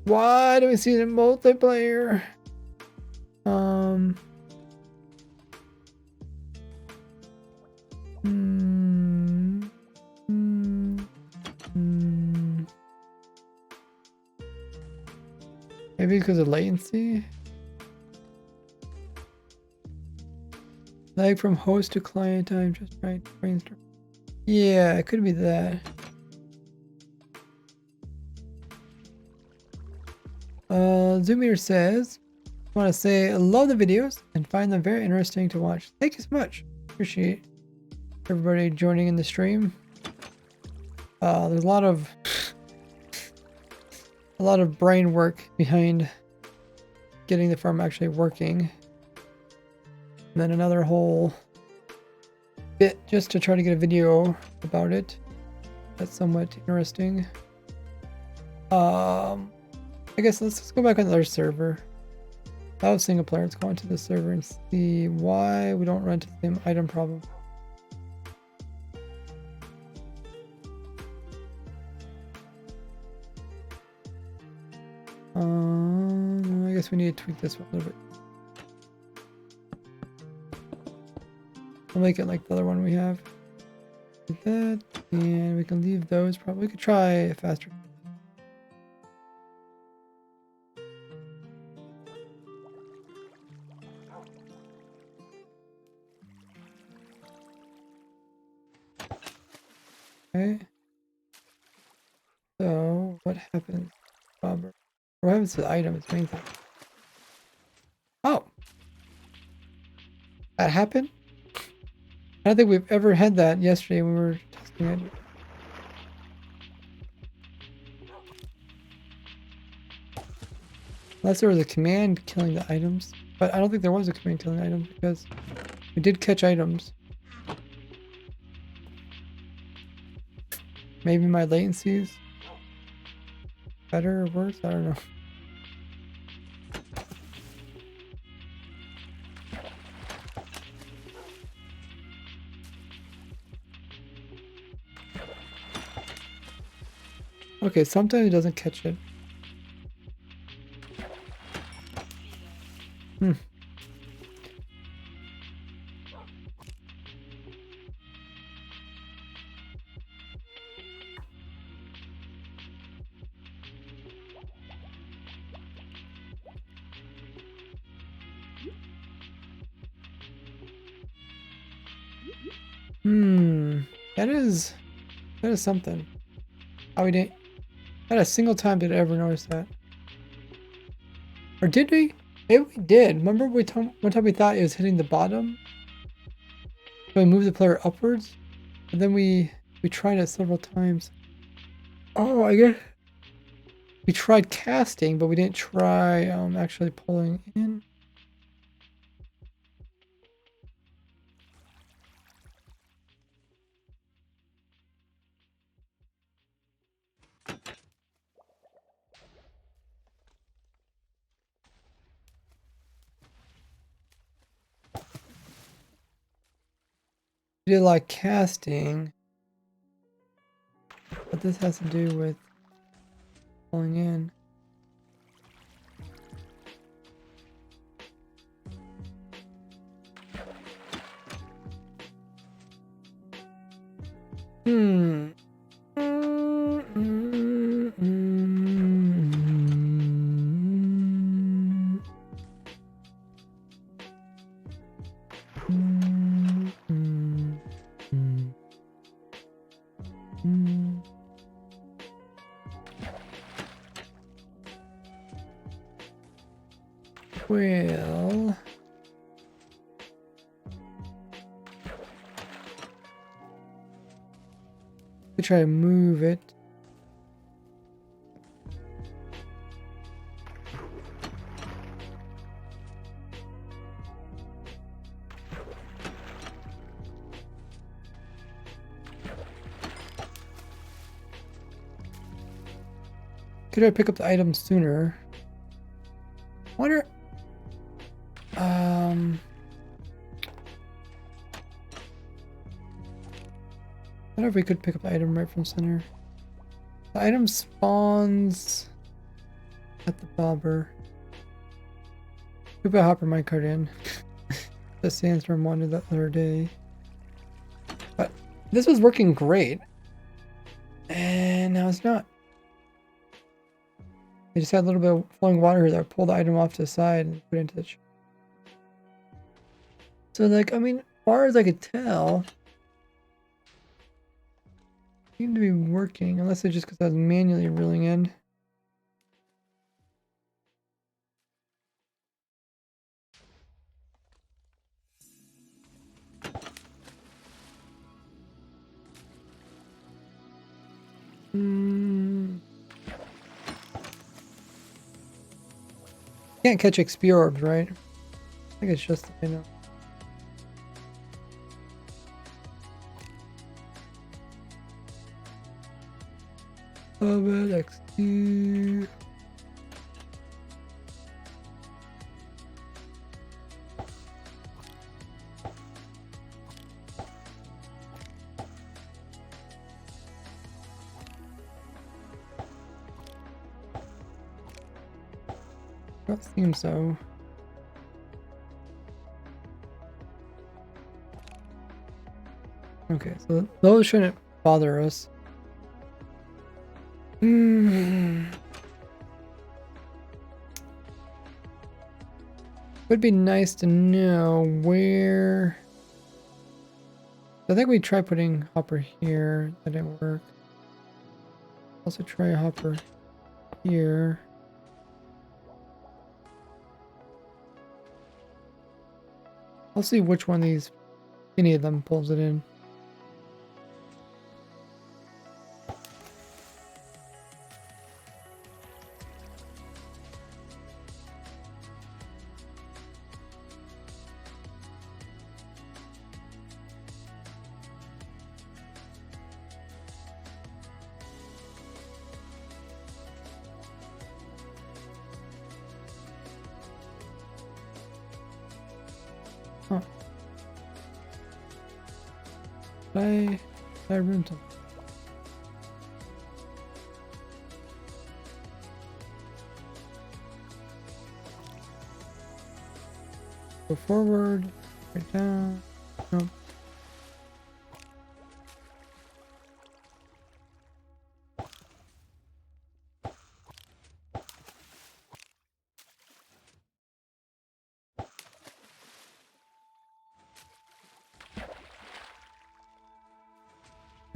Why do we see it in multiplayer? Maybe because of latency? Lag from host to client time, just right. Brainstorm. Yeah, it could be that. Zoometer says, I want to say I love the videos and find them very interesting to watch. Thank you so much. Appreciate everybody joining in the stream. There's a lot of brain work behind getting the farm actually working. And then another whole bit just to try to get a video about it. That's somewhat interesting. I guess let's just go back on another server. That was single player. Let's go into the server and see why we don't run into the same item problem. I guess we need to tweak this one a little bit. I'll make it like the other one we have. Like that, and we can leave those. Probably we could try faster. Okay. So what happens, Robert? What happens to the item? It's main thing. Oh, that happened? I don't think we've ever had that yesterday when we were testing it. Unless there was a command killing the items. But I don't think there was a command killing the items because we did catch items. Maybe my latency is better or worse? I don't know. Okay, sometimes it doesn't catch it. That is something. Oh, we didn't. Not a single time did I ever notice that. Or did we? Maybe we did. Remember one time we thought it was hitting the bottom? So we moved the player upwards? And then we tried it several times. Oh, I guess we tried casting, but we didn't try actually pulling in. We did like casting, but this has to do with pulling in. Hmm. Well, we try to move it. Could I pick up the item sooner? Wonder. I wonder if we could pick up the item right from center. The item spawns at the bobber. We put Hopper minecart in. The sandstorm wanted that other day. But this was working great. And now it's not. I just had a little bit of flowing water here that I pulled the item off to the side and put it into the So like, I mean, as far as I could tell, it seemed to be working, unless it's just because I was manually reeling in. Can't catch XP orbs, right? I think it's just, you know. XP. That seems so. Okay, so those shouldn't bother us. Would be nice to know where. I think we tried putting Hopper here. That didn't work. Also try a Hopper here. I'll see which one of these, any of them pulls it in. Huh. I ruined them. Go forward, right down. Nope.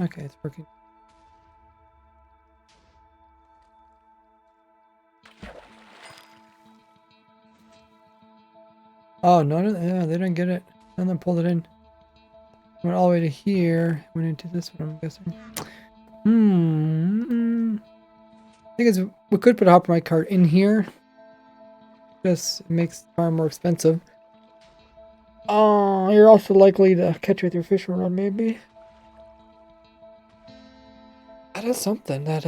Okay, it's working. Oh, no, yeah, they didn't get it. None of them pulled it in. Went all the way to here. Went into this one, I'm guessing. Thing is, we could put a hopper my cart in here. Just it makes the farm more expensive. Oh, you're also likely to catch with your fishing rod, maybe. That is something that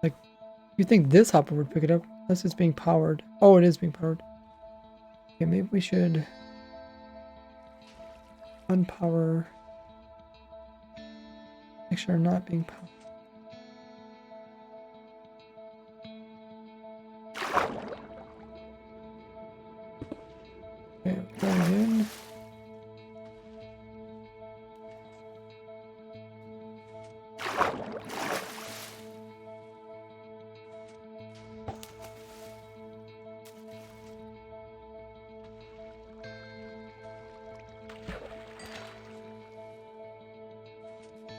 like you think this hopper would pick it up unless it's being powered. Oh, it is being powered. Okay, maybe we should unpower. Make sure I'm not being powered. Okay, plug it in.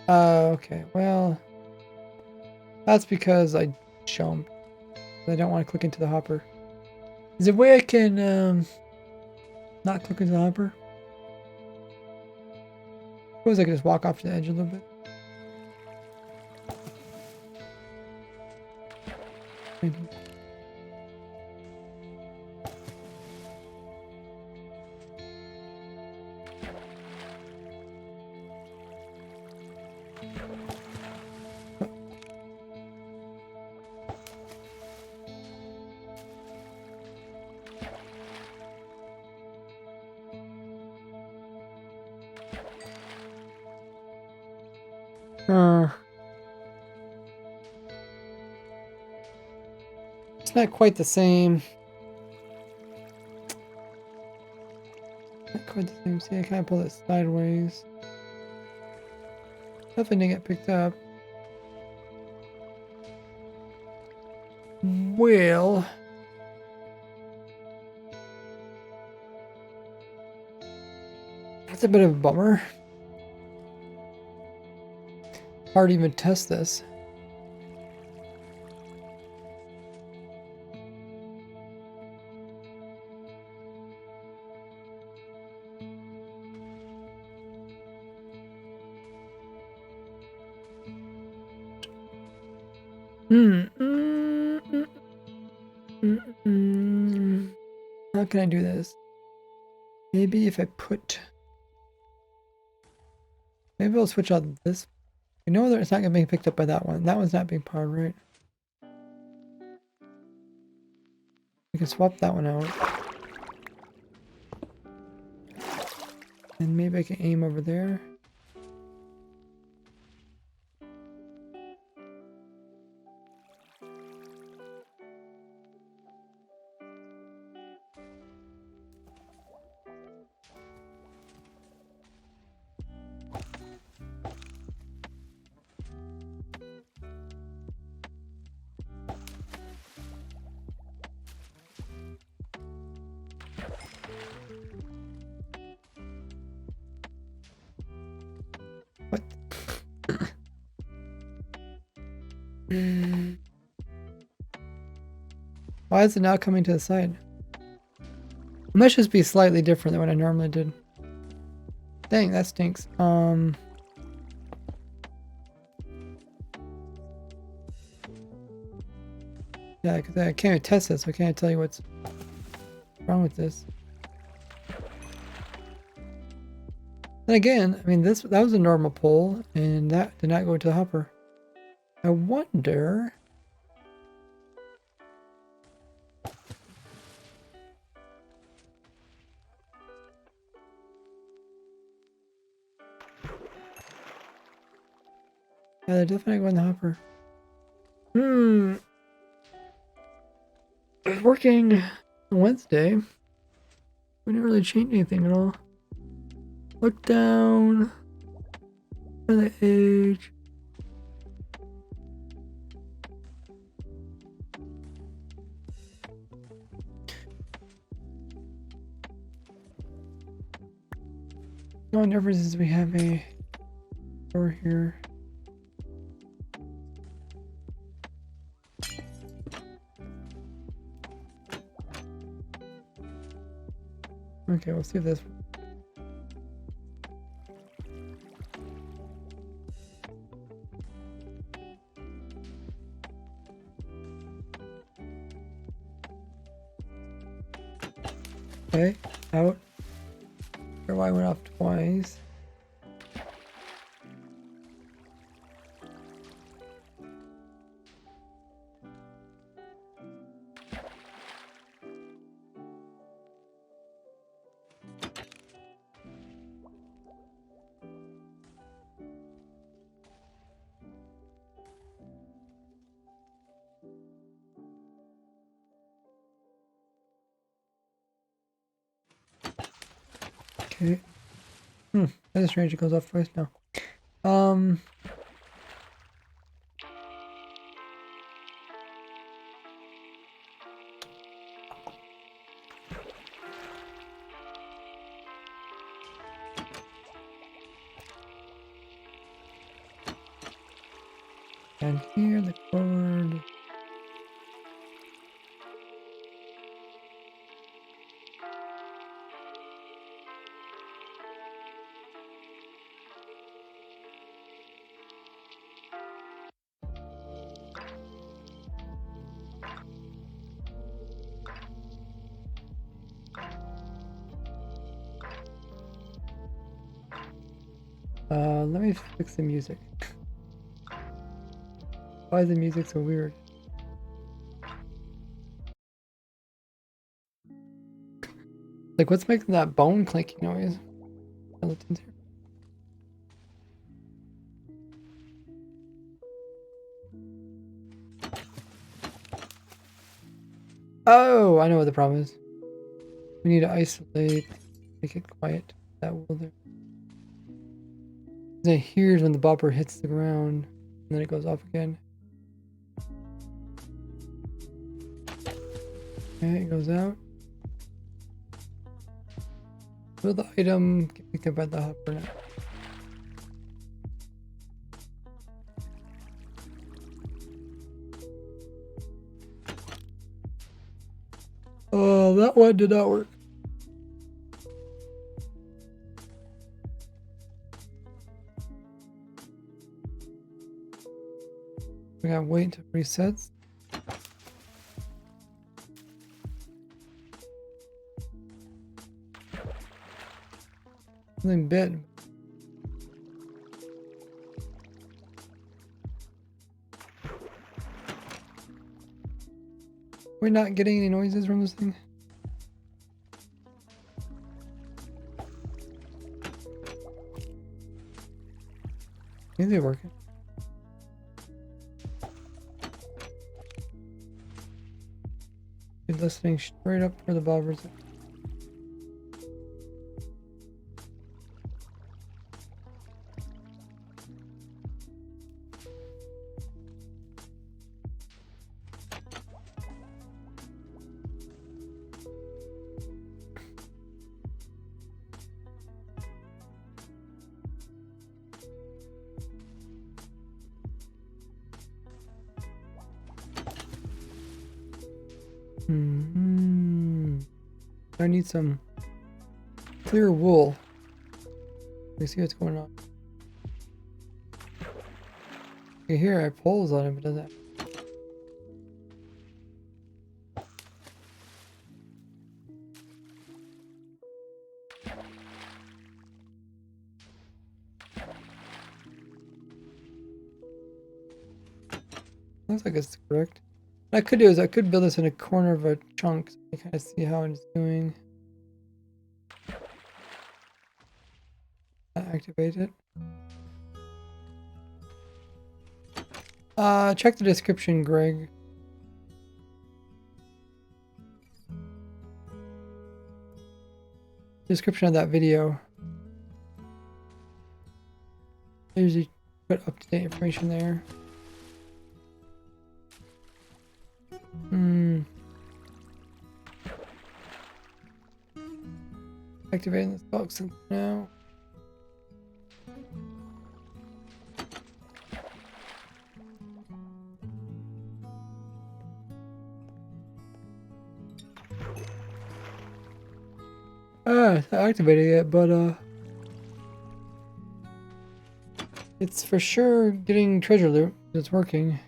Okay, well, that's because I jumped. I don't want to click into the hopper. Is there a way I can not click into the hopper? Suppose I could just walk off the edge a little bit. Maybe. It's not quite the same. Not quite the same. See, I kind of pull it sideways. Definitely didn't get picked up. Well, that's a bit of a bummer. Hard to even test this. How can I do this? Maybe if I put... Maybe I'll switch out this. You know that it's not going to be picked up by that one. That one's not being powered, right? We can swap that one out. And maybe I can aim over there. What? Why is it now coming to the side? It must just be slightly different than what I normally did. Dang, that stinks. Yeah, because I can't test this, so I can't tell you what's wrong with this. Then again, I mean, that was a normal pull, and that did not go into the hopper. I wonder... Yeah, they definitely go in the hopper. It was working on Wednesday. We didn't really change anything at all. Look down on the edge. The only difference is we have a door here. Okay, we'll see if this. Okay, out. Or why I went off twice. Okay. That is strange. It goes off twice now. And here the cord. Let me fix the music. Why is the music so weird? Like, what's making that bone clinking noise? Skeletons here. Oh, I know what the problem is. We need to isolate, make it quiet. That will do. It hears when the bopper hits the ground, and then it goes off again. Okay, it goes out. Will the item get picked up by the hopper now? Oh, that one did not work. We gotta wait until it resets. Something bit. We're not getting any noises from this thing. Maybe they're working. You're listening straight up for the bobbers. I need some clear wool. Let me see what's going on. Okay, here I have poles on it, but doesn't. Looks like it's correct. What I could do is I could build this in a corner of a chunk so you kind of see how it's doing. Activate it. Check the description, Greg. Description of that video. I usually put up-to-date information there. Activating this box now. It's not activated yet, but it's for sure getting treasure loot. It's working.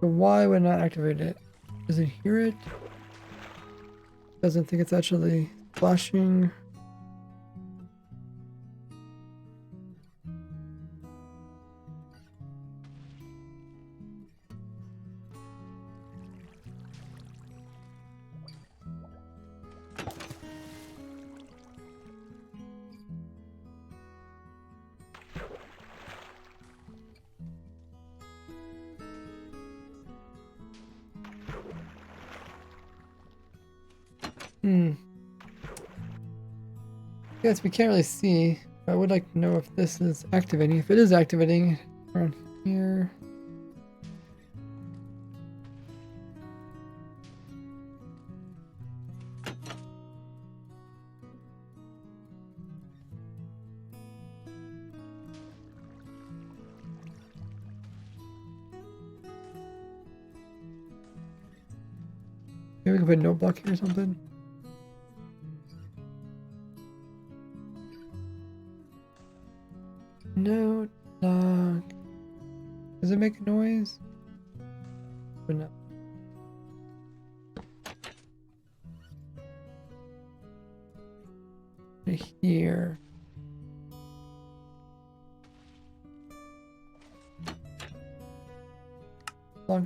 So why would not activate it? Does it hear it? Doesn't think it's actually flashing. Yes, we can't really see. I would like to know if this is activating. If it is activating, around here. Maybe we can put a note block here or something. Note block. Does it make a noise? Or no? Right here. Block.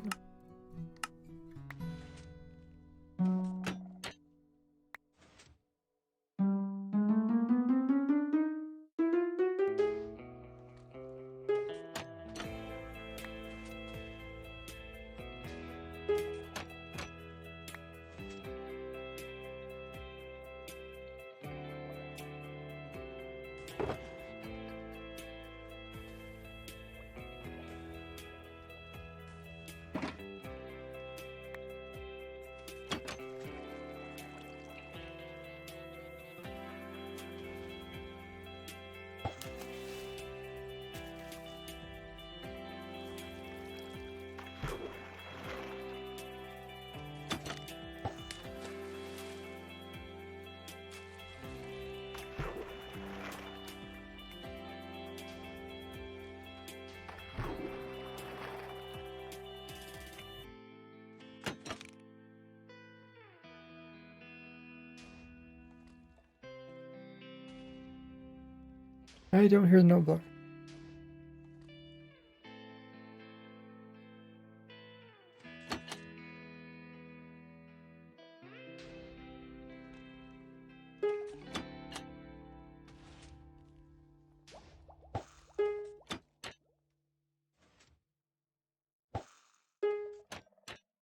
I don't hear the note block.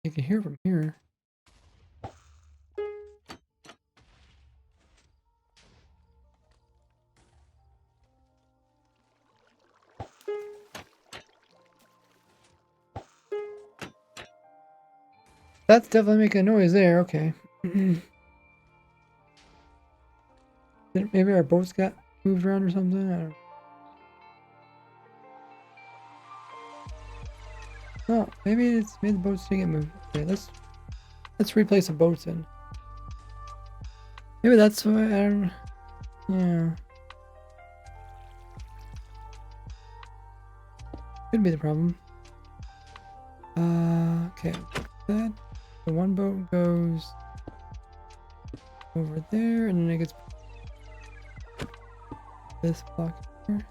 You can hear from here. That's definitely making a noise there. Okay. Maybe our boats got moved around or something. I don't know. Oh, maybe it's made the boats to get moved. Okay, let's replace the boats in. Maybe that's why I don't. Yeah. Could be the problem. Okay. That the one boat goes over there, and then it gets this block here.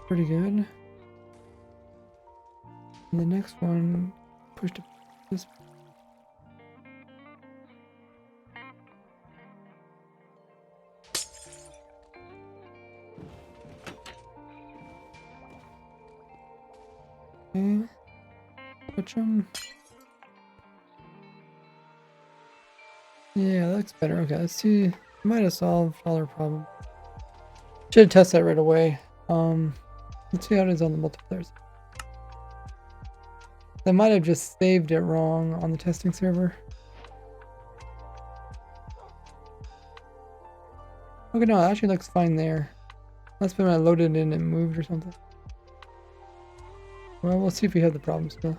Pretty good. And the next one, push to this. Okay. Switch them. Yeah, that looks better. Okay, let's see. Might have solved all our problem. Should have tested that right away. Let's see how it is on the multipliers. I might have just saved it wrong on the testing server. Okay, no, it actually looks fine there. Must be when I loaded in and moved or something. Well, we'll see if we have the problem still.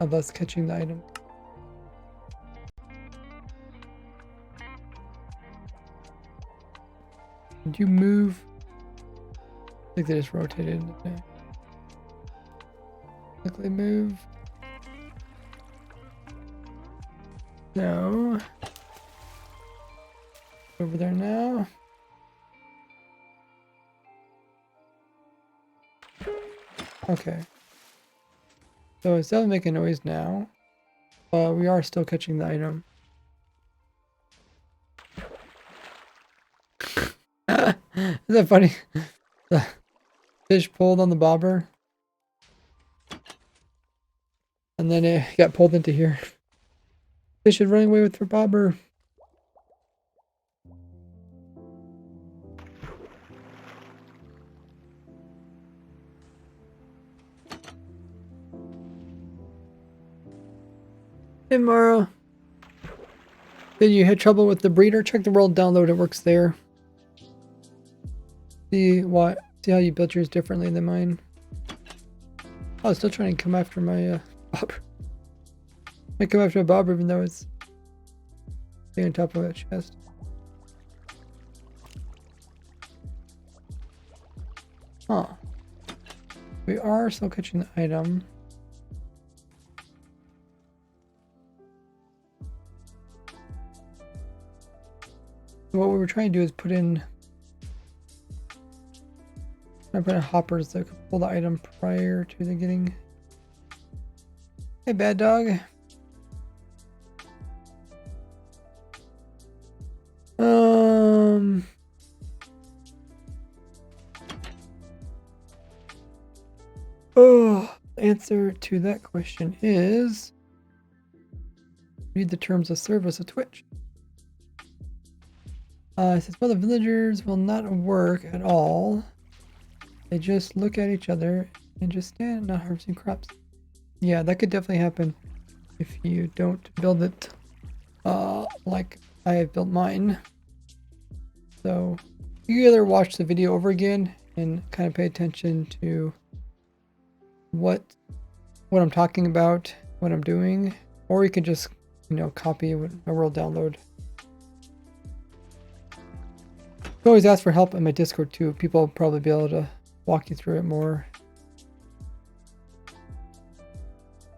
Of us catching the item. Did you move? I think they just rotated. Okay. Quickly move. No. Over there now. Okay. So it's definitely making noise now. But we are still catching the item. Isn't that funny? The fish pulled on the bobber. And then it got pulled into here. Fish is running away with the bobber. Hey Mara. Did you had trouble with the breeder? Check the world download, it works there. See how you built yours differently than mine. Oh, it's still trying to come after my bobber. I come after a bobber even though it's staying on top of a chest. Huh. We are still catching the item. What we were trying to do is put in hoppers that could pull the item prior to the getting. Hey, bad dog. Oh, the answer to that question is read the terms of service of Twitch. It says, well, the villagers will not work at all. They just look at each other and just stand, not harvesting crops. Yeah, that could definitely happen if you don't build it like I have built mine. So you either watch the video over again and kind of pay attention to what I'm talking about, what I'm doing, or you can just, you know, copy a world download. You always ask for help in my Discord too. People will probably be able to walk you through it more.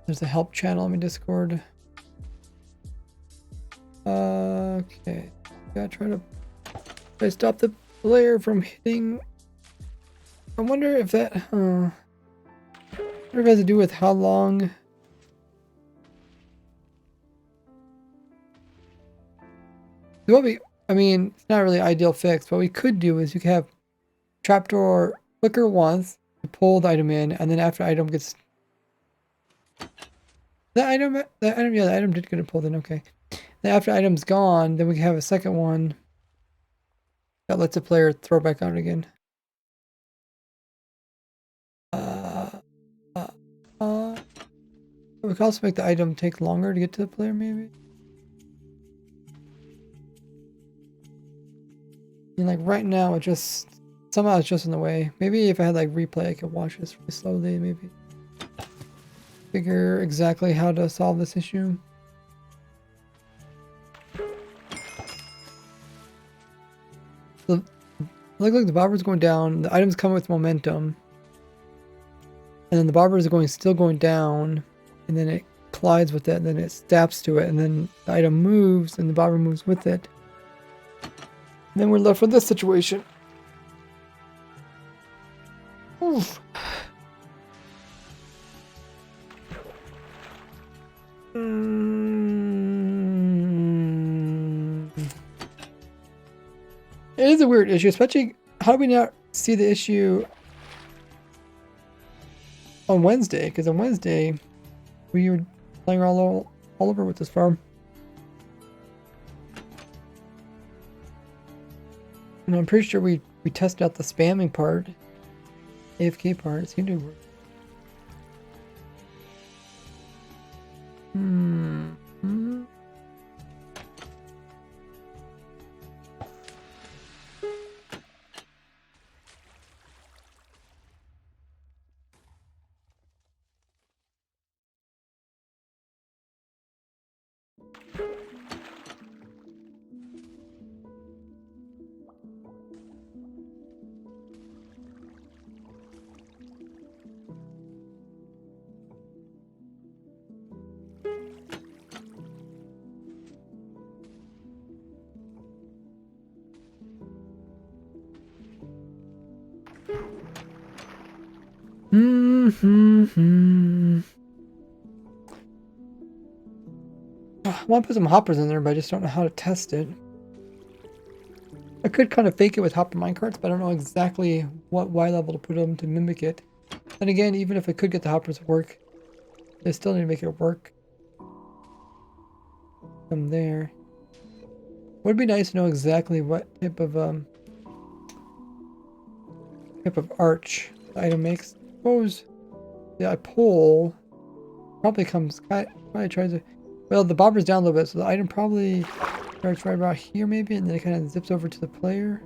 There's a help channel in my Discord. Okay. Gotta try to stop the player from hitting. I wonder if that I wonder if it has to do with how long I mean, it's not really ideal fix. What we could do is you could have trapdoor flicker once to pull the item in, and then after the item gets the item did get it pulled in, okay. Then after the item's gone, then we can have a second one that lets the player throw back out again. We could also make the item take longer to get to the player, maybe. And like right now, it just somehow it's just in the way. Maybe if I had like replay, I could watch this really slowly, maybe figure exactly how to solve this issue. So, look like the bobber's going down. The items come with momentum, and then the bobber is still going down, and then it collides with it, and then it snaps to it, and then the item moves, and the bobber moves with it. And then we're left with this situation. Oof. It is a weird issue, especially how do we not see the issue on Wednesday? Because on Wednesday we were playing all over with this farm. And I'm pretty sure we tested out the spamming part, AFK part. It seemed to work. Hmm. Hmm. Hmm. I want to put some hoppers in there, but I just don't know how to test it. I could kind of fake it with hopper minecarts, but I don't know exactly what Y level to put them to mimic it. And again, even if I could get the hoppers to work, they still need to make it work from there. Would be nice to know exactly what type of arch the item makes. Suppose the pole probably probably tries to. Well, the bobber's down a little bit, so the item probably starts right about here, maybe, and then it kind of zips over to the player.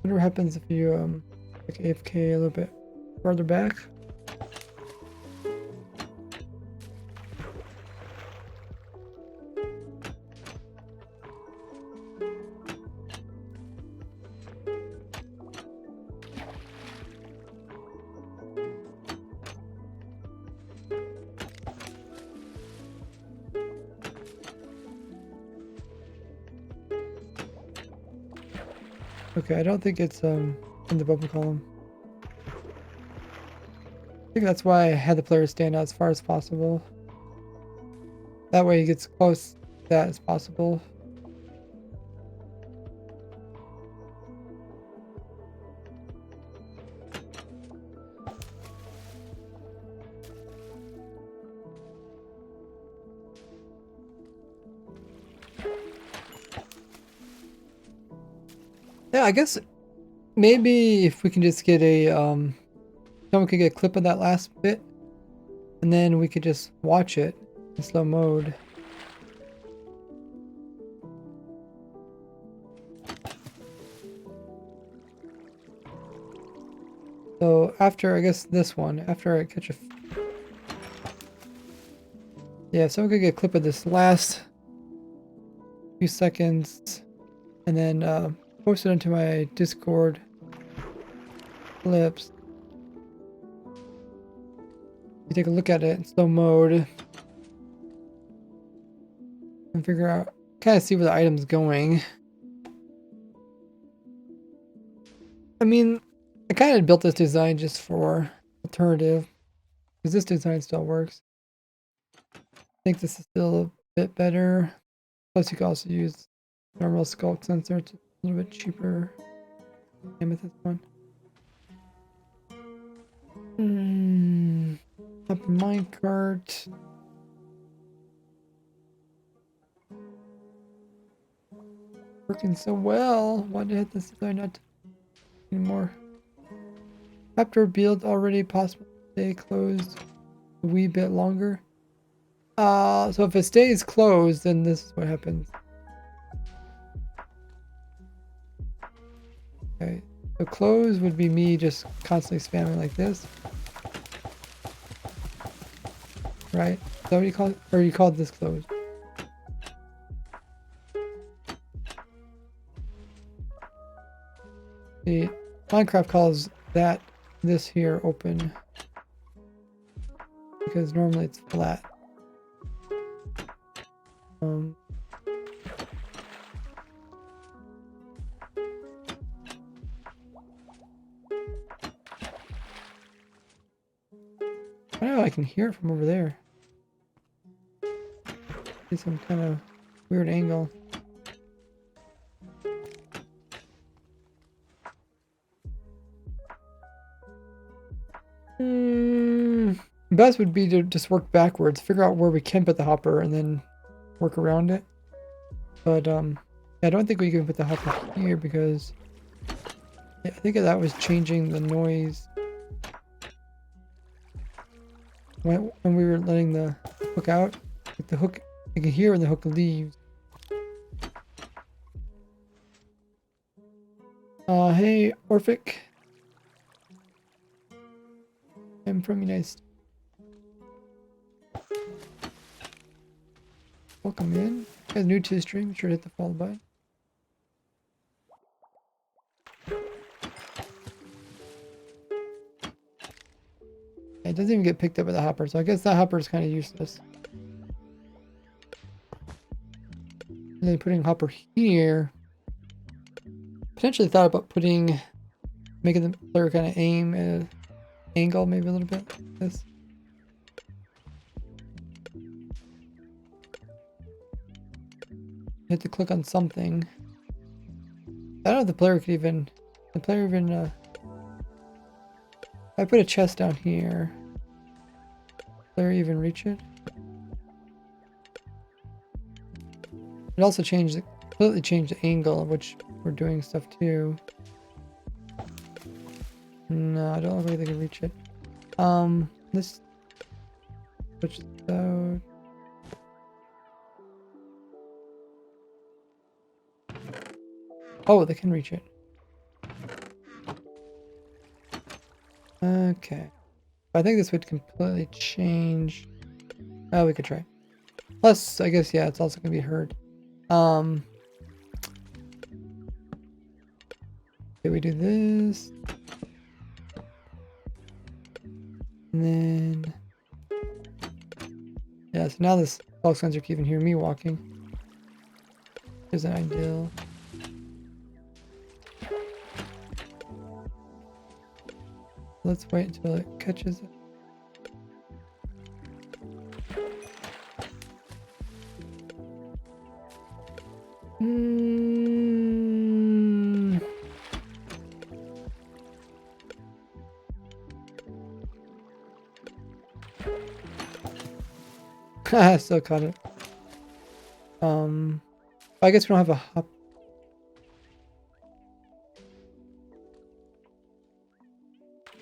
Wonder what happens if you like AFK a little bit farther back. Okay, I don't think it's in the bubble column. I think that's why I had the player stand out as far as possible. That way he gets close to that as possible. Yeah, I guess maybe if we can just get a someone could get a clip of that last bit, and then we could just watch it in slow mode. So after, I guess this one, after I catch a... Yeah, if someone could get a clip of this last few seconds, and then post it into my Discord clips. You take a look at it in slow mode and figure out, kind of see where the item's going. I mean, I kind of built this design just for alternative, because this design still works. I think this is still a bit better. Plus, you can also use normal sculpt sensor. It's a little bit cheaper. Amethyst one. Up minecart. Working so well. Why did I hit this design not anymore? Chapter build already possible to stay closed a wee bit longer. So if it stays closed, then this is what happens. Okay, so close would be me just constantly spamming like this. Right? Is that what you call it? Or you called this closed? See, Minecraft calls this here open. Because normally it's flat. I know I can hear it from over there. See some kind of weird angle. Best would be to just work backwards, figure out where we can put the hopper, and then work around it. But I don't think we can put the hopper here because I think that was changing the noise when we were letting the hook out. Like the hook, you can hear when the hook leaves. Hey, Orphic. I'm from United States. Welcome in. If you guys new to the stream, be sure to hit the follow button. It doesn't even get picked up by the hopper, so I guess that hopper is kind of useless. And then putting hopper here. Potentially thought about making the player kind of aim at an angle, maybe a little bit. Like this. You have to click on something. I don't know if the player could even. The player even. If I put a chest down here, player even reach it? It also completely changed the angle of which we're doing stuff too. No, I don't look like they can reach it. Let's switch this out. Oh, they can reach it. Okay. I think this would completely change. Oh, we could try. Plus, I guess, yeah, it's also gonna be heard. Okay, we do this. And then... Yeah, so now this bulk sensor can even hear me walking. Isn't ideal. Let's wait until it catches it. I still caught it. I guess we don't have a hop.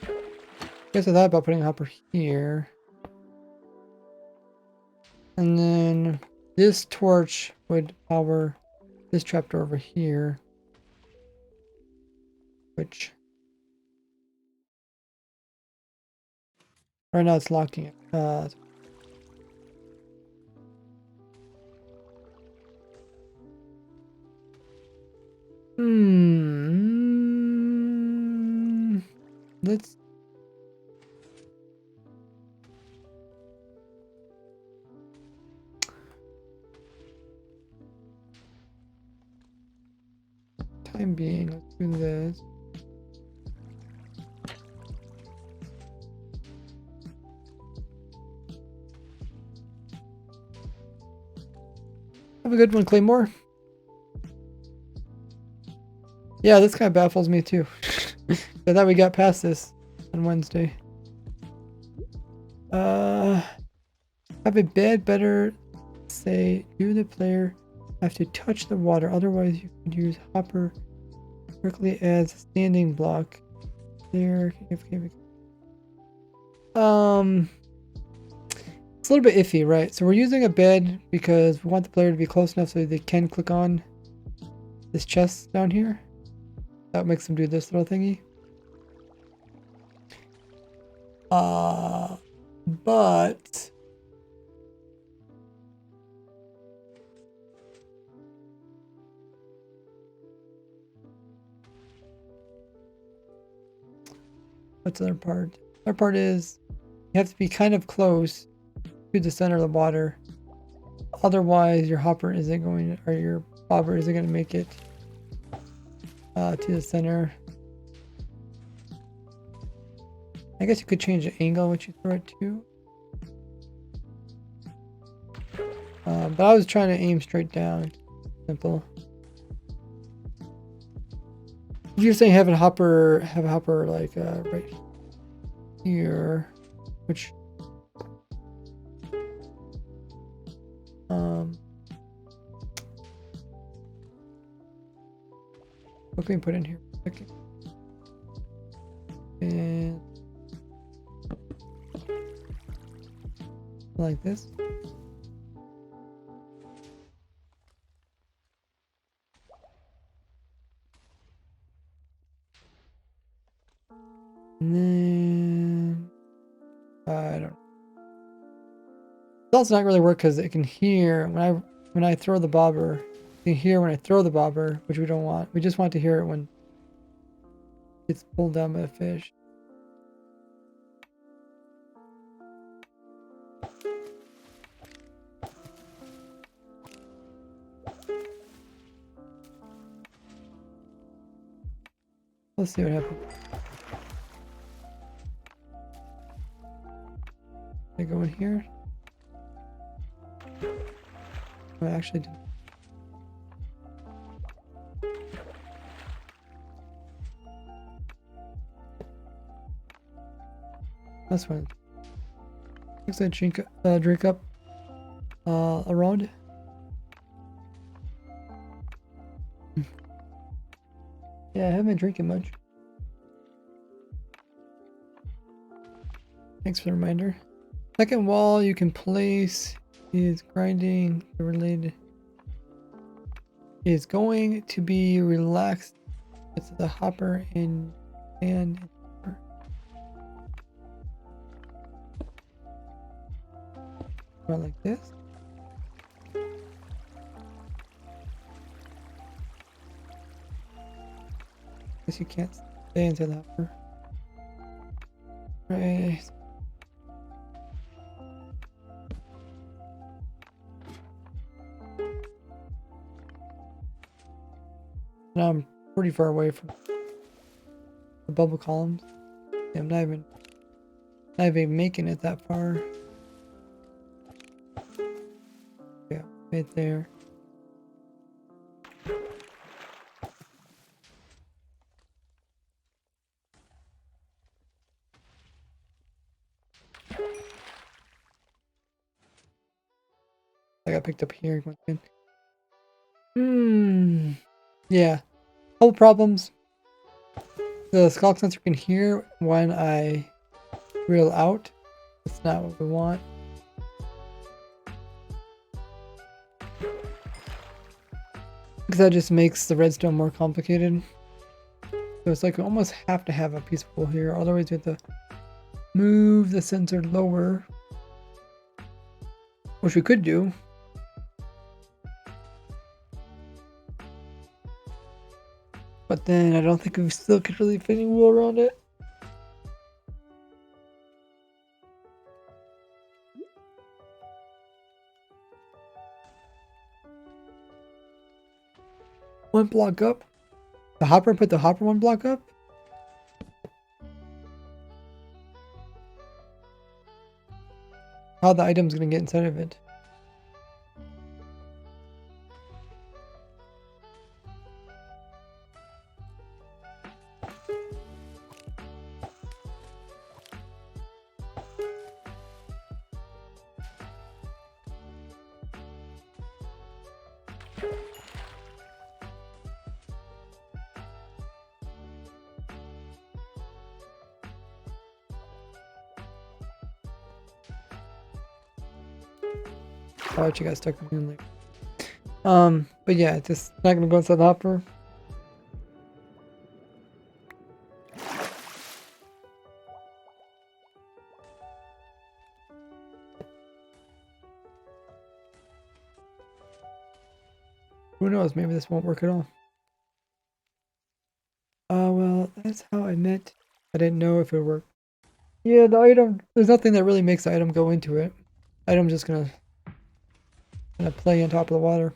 I guess I thought about putting a hopper here. And then this torch would power this trapdoor over here. Which... right now it's locking it. Let's... time being, let's do this. Have a good one, Claymore. Yeah, this kind of baffles me too. I thought we got past this on Wednesday. Have a bed better say you the player have to touch the water, otherwise you could use hopper directly as a standing block. There, it's a little bit iffy, right? So we're using a bed because we want the player to be close enough so they can click on this chest down here. That makes them do this little thingy. But what's the other part? The other part is you have to be kind of close to the center of the water. Otherwise, your hopper isn't going to, or your bobber isn't going to make it to the center. I guess you could change the angle which you throw it to. But I was trying to aim straight down. Simple. If you're saying have a hopper like right here, which What can we put in here? Okay. And like this. And then I don't know. It's also not really work because it can hear when I throw the bobber. It can hear when I throw the bobber, which we don't want. We just want to hear it when it's pulled down by a fish. Let's see what happens. I go in here. Oh, I actually did. That's fine. Looks like drink up around. Yeah, I haven't been drinking much. Thanks for the reminder. Second wall you can place is grinding the related is going to be relaxed with the hopper and like this. Guess you can't stay into the hopper. Right. Now I'm pretty far away from the bubble columns. Yeah, I'm not even making it that far. Yeah, right there. I got picked up here once again. Yeah. Couple problems. The skulk sensor can hear when I reel out. That's not what we want. Because that just makes the redstone more complicated. So it's like we almost have to have a piece of wool here. Otherwise we have to move the sensor lower. Which we could do. But then I don't think we still could really fit any wool around it. One block up. The hopper, put the hopper one block up. How the item's gonna get inside of it. Oh, you got stuck in there. But yeah, it's just not gonna go inside the hopper. Who knows? Maybe this won't work at all. Well, that's how I meant. I didn't know if it would work. Yeah, the item. There's nothing that really makes the item go into it. Item's just gonna play on top of the water.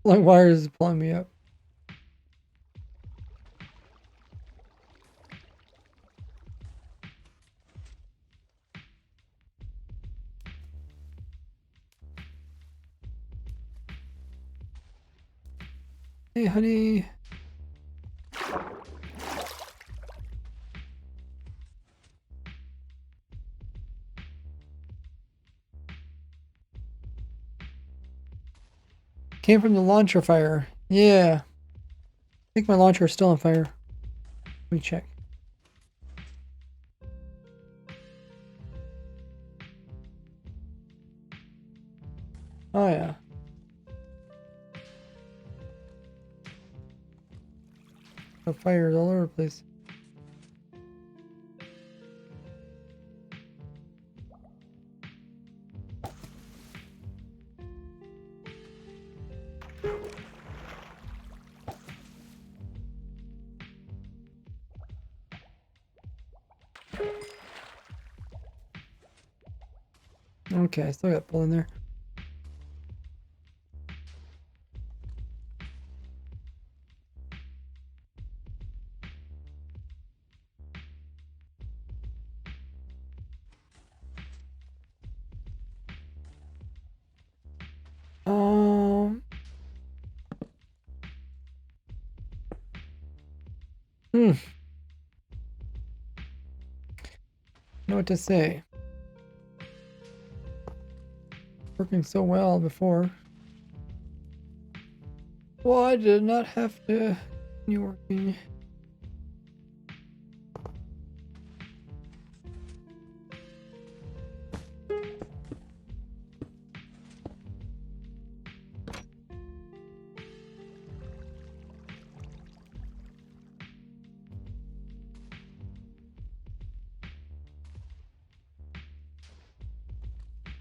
Pulling wires is pulling me up. Hey, honey. Came from the launcher fire. Yeah. I think my launcher is still on fire. Let me check. Oh, yeah. The fires all over the place. Okay, I still got pull in there. Hmm. Know what to say. Working so well before. Why did not have to continue working?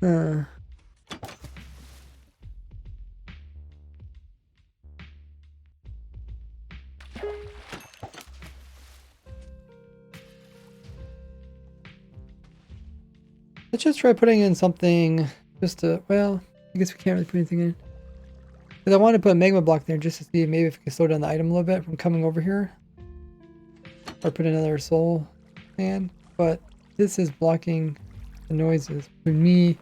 Uh. Let's just try putting in something just to, well, I guess we can't really put anything in. Because I want to put a magma block there just to see maybe if we can slow down the item a little bit from coming over here. Or put another soul fan. But this is blocking the noises between me,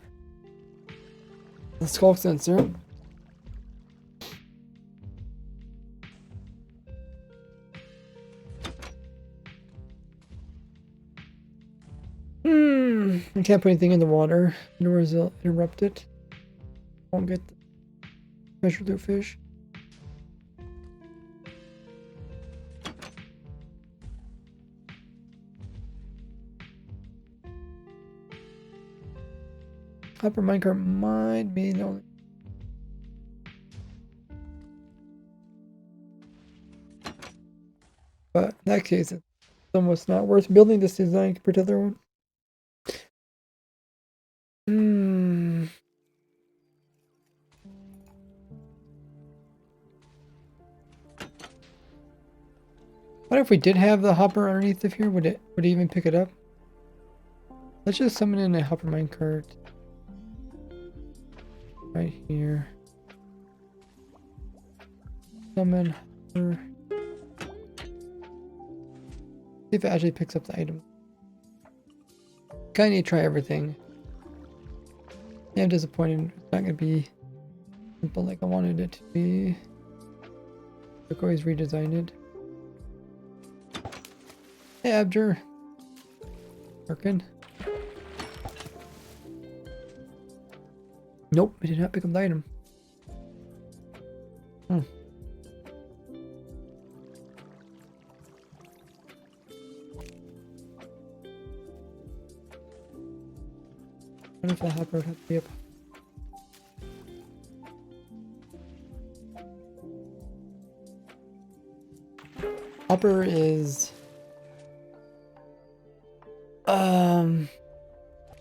the skulk sensor. I can't put anything in the water, nor is it interrupt it. Won't get the treasure loot fish. Hopper minecart might be the only. But in that case, it's almost not worth building this design compared to the other one. What if we did have the hopper underneath of here? Would it even pick it up? Let's just summon in a hopper minecart right here. Summon hopper. See if it actually picks up the item. Kinda need to try everything. Yeah, I'm disappointed. It's not gonna be simple like I wanted it to be. I've always redesigned it. Hey, Abjur. Working. Nope, I did not pick up the item. I wonder if the hopper would have to be up. Hopper is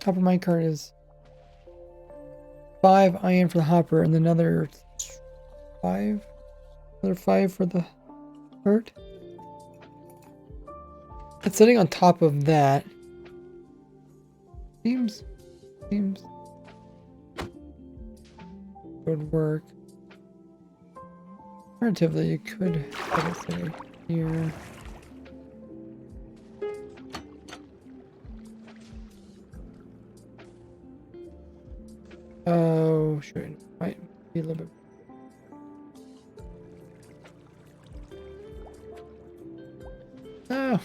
hopper minecart is 5 iron for the hopper and another 5 for the cart. It's sitting on top of that. Seems it would work. Alternatively, you could have it say here. Oh, sure. Might be a little bit. Oh.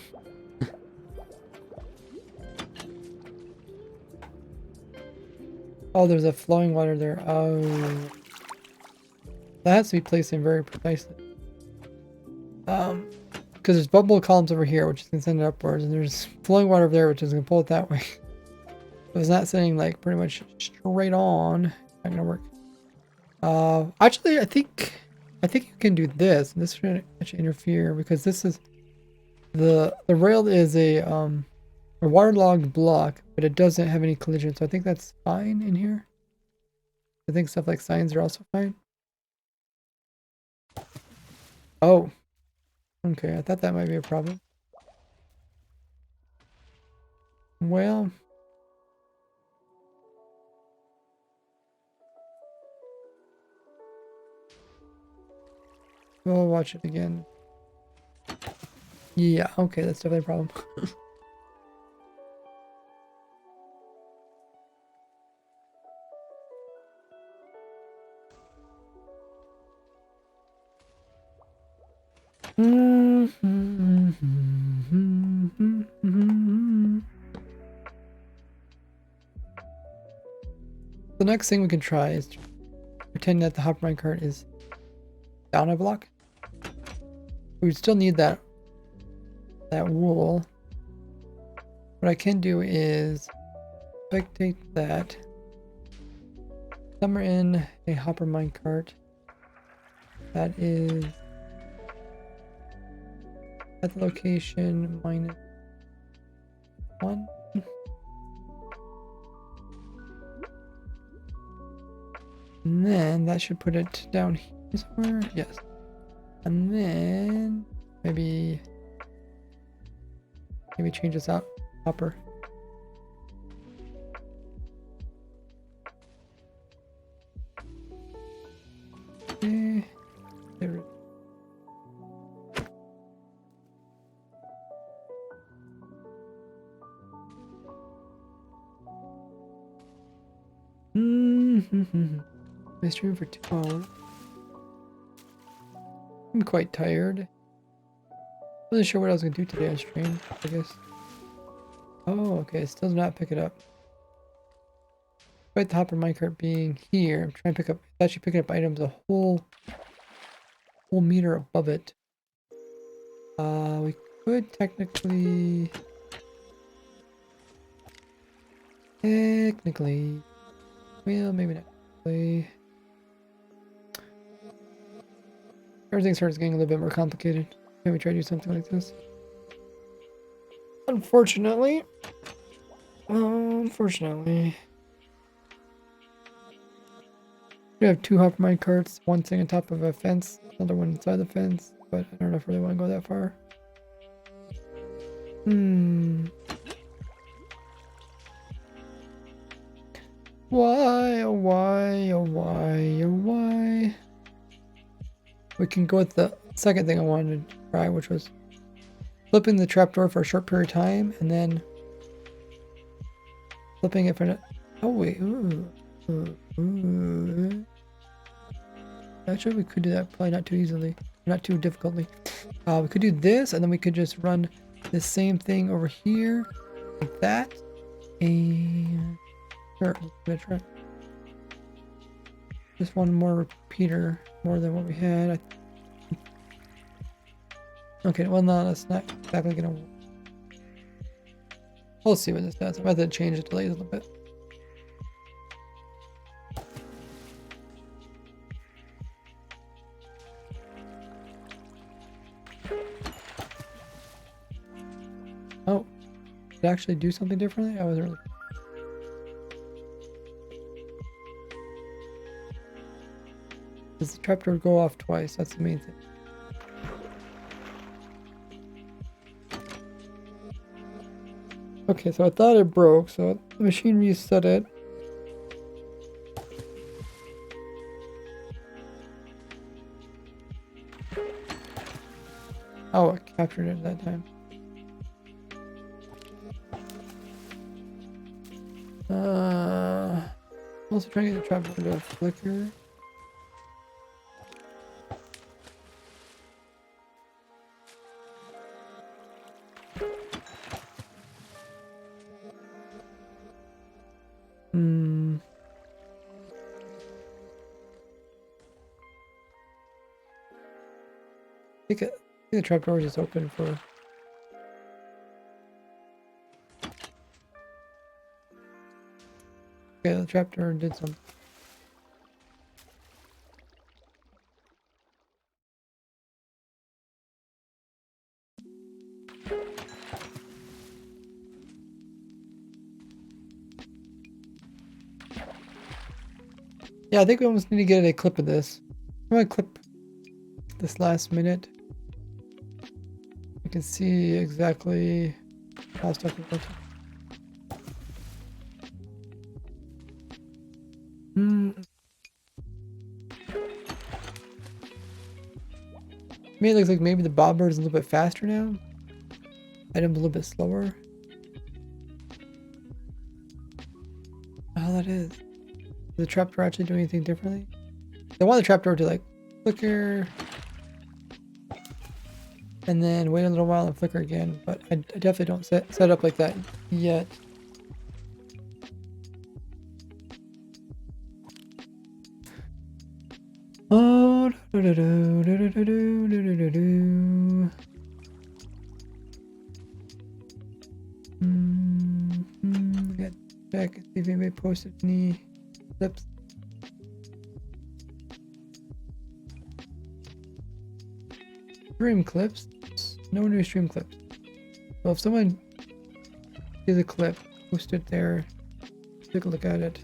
Oh, there's a flowing water there. Oh. That has to be placed in very precisely. Because there's bubble columns over here, which is going to send it upwards, and there's flowing water over there, which is going to pull it that way. If it's not sitting like pretty much straight on, it's not going to work. Actually, I think you can do this. This should actually interfere because this is the rail is a waterlogged block, but it doesn't have any collision, so I think that's fine in here. I think stuff like signs are also fine. Oh, okay. I thought that might be a problem. Well, we'll watch it again. Yeah, okay, that's definitely a problem. The next thing we can try is pretend that the hopper minecart is down a block. We still need that wool. What I can do is spectate that. Somewhere in a hopper minecart that is at the location -1. And then that should put it down here somewhere. Yes. And then maybe change this out. Hopper. Okay. There. I streamed for 2 hours. I'm quite tired. Wasn't sure what I was gonna do today on stream, I guess. Oh, okay, it still did not pick it up. Despite the hopper minecart being here, I'm trying to pick up, it's actually picking up items a whole meter above it. We could technically, well, maybe not. Everything starts getting a little bit more complicated. Can we try to do something like this? Unfortunately. We have 2 hopper minecarts, one sitting on top of a fence, another one inside the fence, but I don't know if I really want to go that far. Why, oh why, oh why, oh why? We can go with the second thing I wanted to try, which was flipping the trapdoor for a short period of time, and then flipping it for an... Oh wait, actually we could do that, probably not too easily, not too difficultly. We could do this, and then we could just run the same thing over here, like that, and... Sure, let's try. Just one more repeater, more than what we had. Okay, well no, that's not exactly gonna work. We'll see what this does. I'm about to change the delay a little bit. Oh, did it actually do something differently? I wasn't really... Does the trapdoor go off twice? That's the main thing. Okay, so I thought it broke, so the machine reset it. Oh, I captured it that time. Also trying to get the trapdoor to flicker. I think the trapdoor is just open for. Okay, the trapdoor did something. Yeah, I think we almost need to get a clip of this. I'm gonna clip this last minute. You can see exactly how stuff is working. To me, it looks like maybe the bobber is a little bit faster now. Item's a little bit slower. Oh, that is. Does the trapdoor actually do anything differently? I want the trapdoor to like flicker and then wait a little while and flicker again, but I definitely don't set it up like that yet. Oh, get back and see if anybody posted any clips. Stream clips. No new stream clips. Well, if someone sees a clip, post it there. Take a look at it.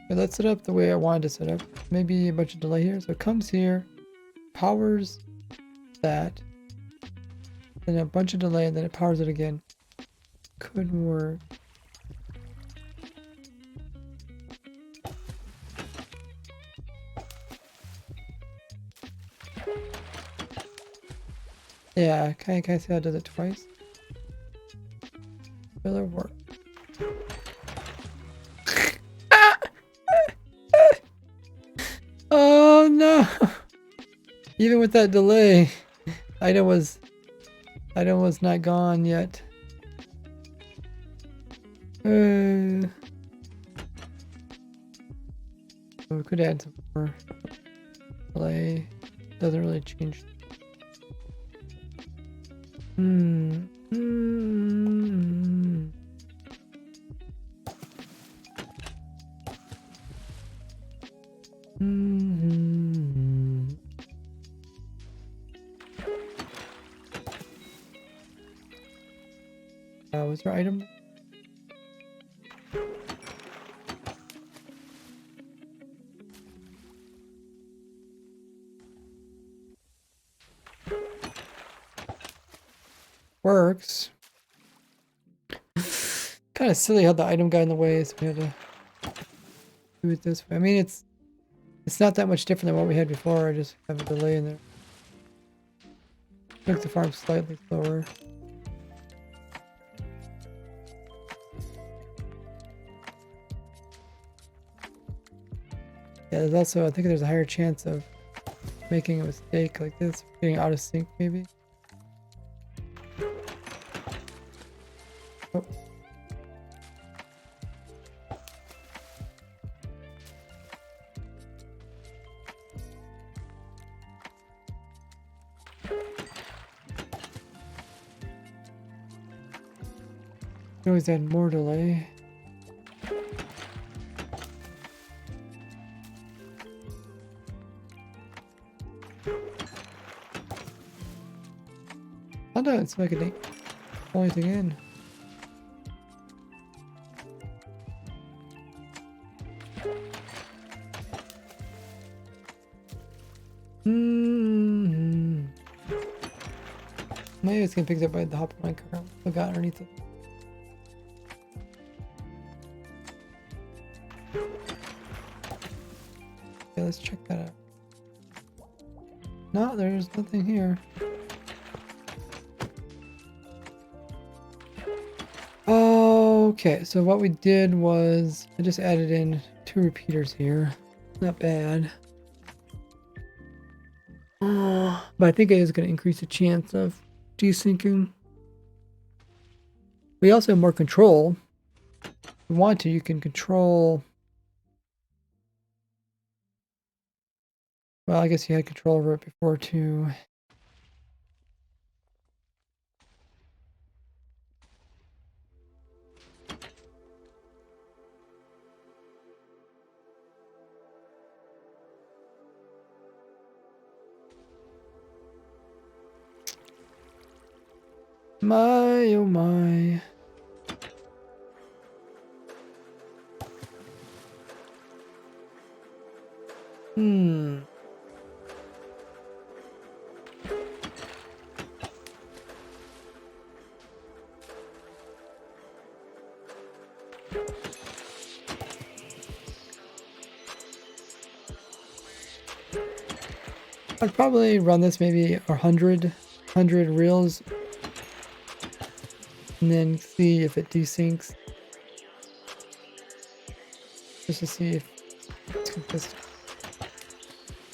Okay, let's set up the way I wanted to set up. Maybe a bunch of delay here. So it comes here, powers that, then a bunch of delay, and then it powers it again. Could work. Yeah, can I see how it does it twice? Will it work? Oh no! Even with that delay, item was not gone yet. We could add some more delay. Doesn't really change. What's your item? Works. Kind of silly how the item got in the way, so we had to do it this way. I mean, it's not that much different than what we had before. I just have a delay in there. Make the farm slightly slower. Yeah, there's also, I think there's a higher chance of making a mistake like this, getting out of sync maybe. Oh. You always add more delay. Oh no, it's like a only thing in. Maybe it's gonna pick up by the hop of my car. I got underneath it. let's check that out. No, there's nothing here. Okay, so what we did was I just added in 2 repeaters here. Not bad. But I think it is going to increase the chance of desyncing. We also have more control. If you want to, you can control. Well, I guess you had control over it before too. My, oh my. I'd probably run this maybe 100 reels and then see if it desyncs. Just to see if it's consistent.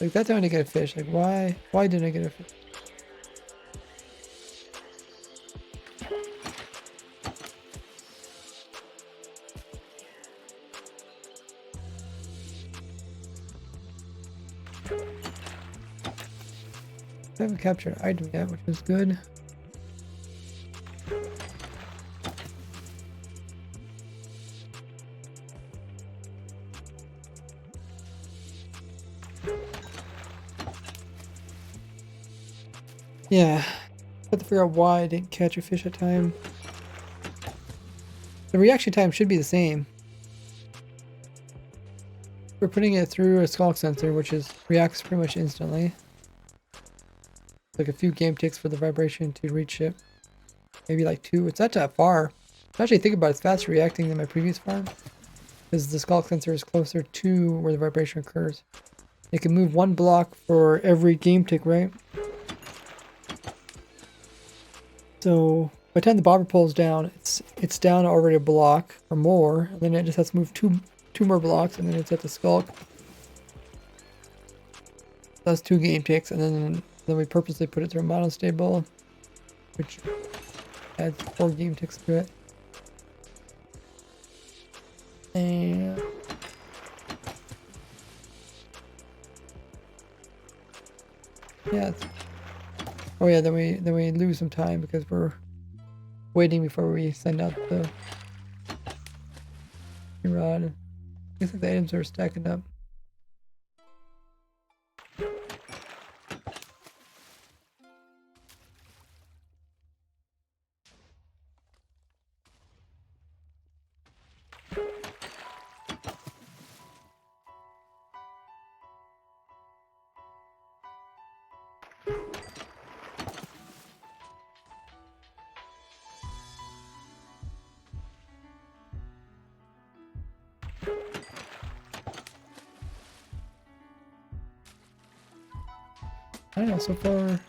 Like that's how I get a fish. Like why didn't I get a fish? I haven't captured an item yet, which is good. Yeah, have to figure out why I didn't catch a fish at time. The reaction time should be the same. We're putting it through a skulk sensor, which reacts pretty much instantly. Like a few game ticks for the vibration to reach it. Maybe like 2. It's not that far. Actually, think about it, it's faster reacting than my previous farm. Because the skulk sensor is closer to where the vibration occurs. It can move 1 block for every game tick, right? So by the time the bobber pulls down, it's down already a block or more, and then it just has to move two more blocks, and then it's at the skulk. That's 2 game ticks, and then we purposely put it through a monostable, which adds 4 game ticks to it. And yeah. Oh yeah, then we lose some time because we're waiting before we send out the rod. I guess the items are stacking up. I don't know, so far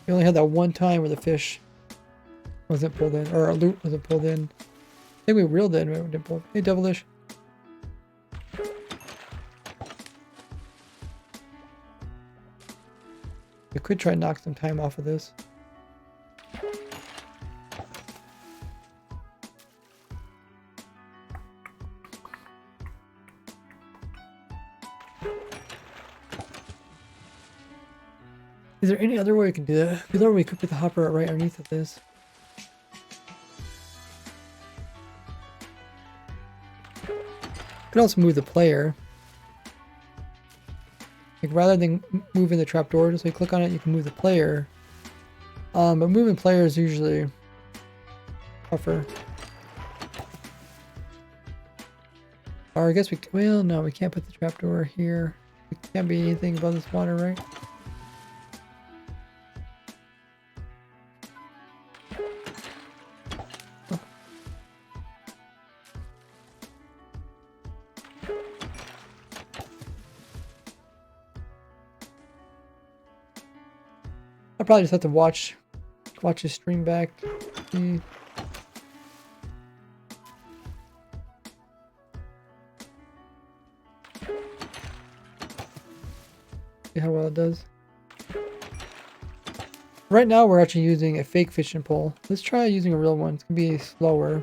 we only had that one time where the fish wasn't pulled in, or our loot wasn't pulled in. I think we reeled in, but we didn't pull. Hey, Devilish. We could try and knock some time off of this. Is there any other way we can do that? Either we could put the hopper right underneath of this. Could also move the player. Like rather than moving the trapdoor, just like click on it, you can move the player. But moving player is usually tougher. Or I guess well, no, we can't put the trapdoor here. It can't be anything above this water, right? I'll probably just have to watch his stream back. See. See how well it does. Right now we're actually using a fake fishing pole. Let's try using a real one. It's gonna be slower.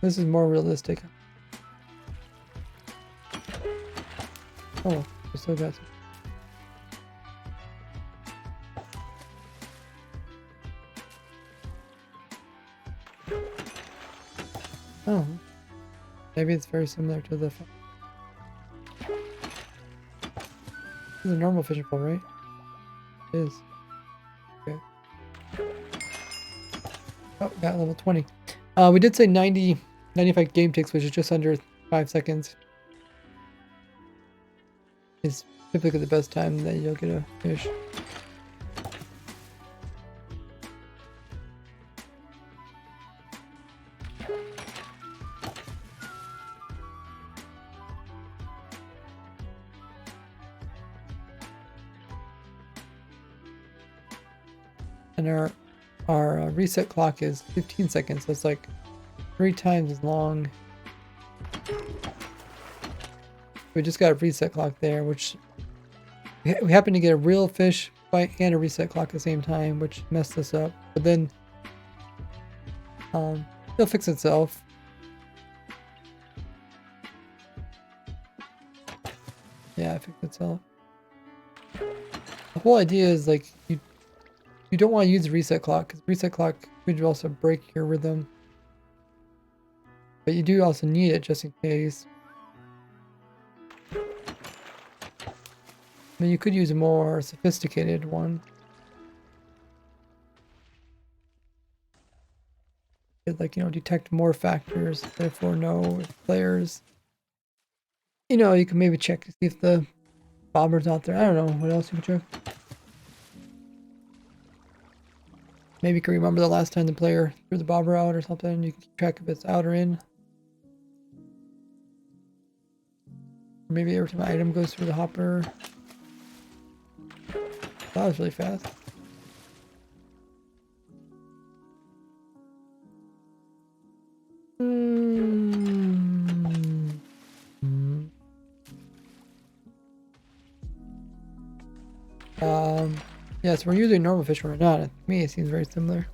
This is more realistic. Oh, we still got some. Oh, maybe it's very similar to the. This is a normal fishing pole, right? It is. Okay. Oh, got level 20. We did say 95 game ticks, which is just under 5 seconds. Is typically the best time that you'll get a fish. And our reset clock is 15 seconds, so it's like 3 times as long. We just got a reset clock there, which we happen to get a real fish bite and a reset clock at the same time, which messed us up. But then it'll fix itself. Yeah, it fixed itself. The whole idea is like you don't want to use the reset clock, because reset clock could also break your rhythm. But you do also need it just in case. I mean, you could use a more sophisticated one. It, like, you know, detect more factors, therefore know if players. You know, you can maybe check to see if the bobber's out there. I don't know what else you can check. Maybe you can remember the last time the player threw the bobber out or something. You can keep track if it's out or in. Or maybe every time an item goes through the hopper. That was really fast. Yeah, so we're using normal fish right now. To me, it seems very similar.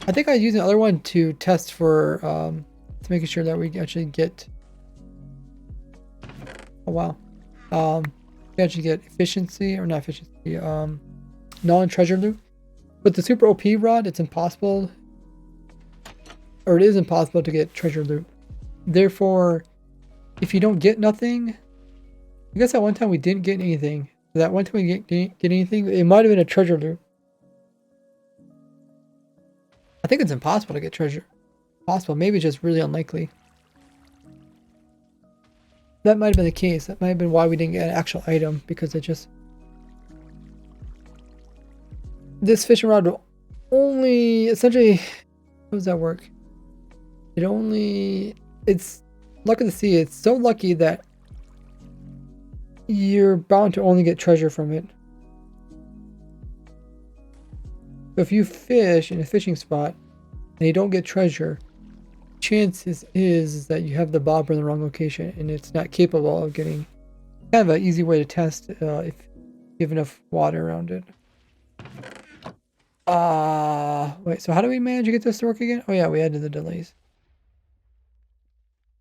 I think I was using the other one to test for, to making sure that we actually get, oh wow, we actually get efficiency, or not efficiency, non-treasure loot. With the super OP rod, it's impossible, or it is impossible to get treasure loot. Therefore, if you don't get nothing, I guess that one time we didn't get anything. That one time we didn't get anything, it might have been a treasure loot. I think it's impossible to get treasure. Possible, maybe just really unlikely. That might have been the case. That might have been why we didn't get an actual item, because it just... This fishing rod will only, essentially, how does that work? It only, it's luck of the sea. It's so lucky that you're bound to only get treasure from it. So if you fish in a fishing spot and you don't get treasure, chances is that you have the bobber in the wrong location and it's not capable of getting. Kind of an easy way to test if you have enough water around it. Wait, so how do we manage to get this to work again? Oh yeah, we added the delays.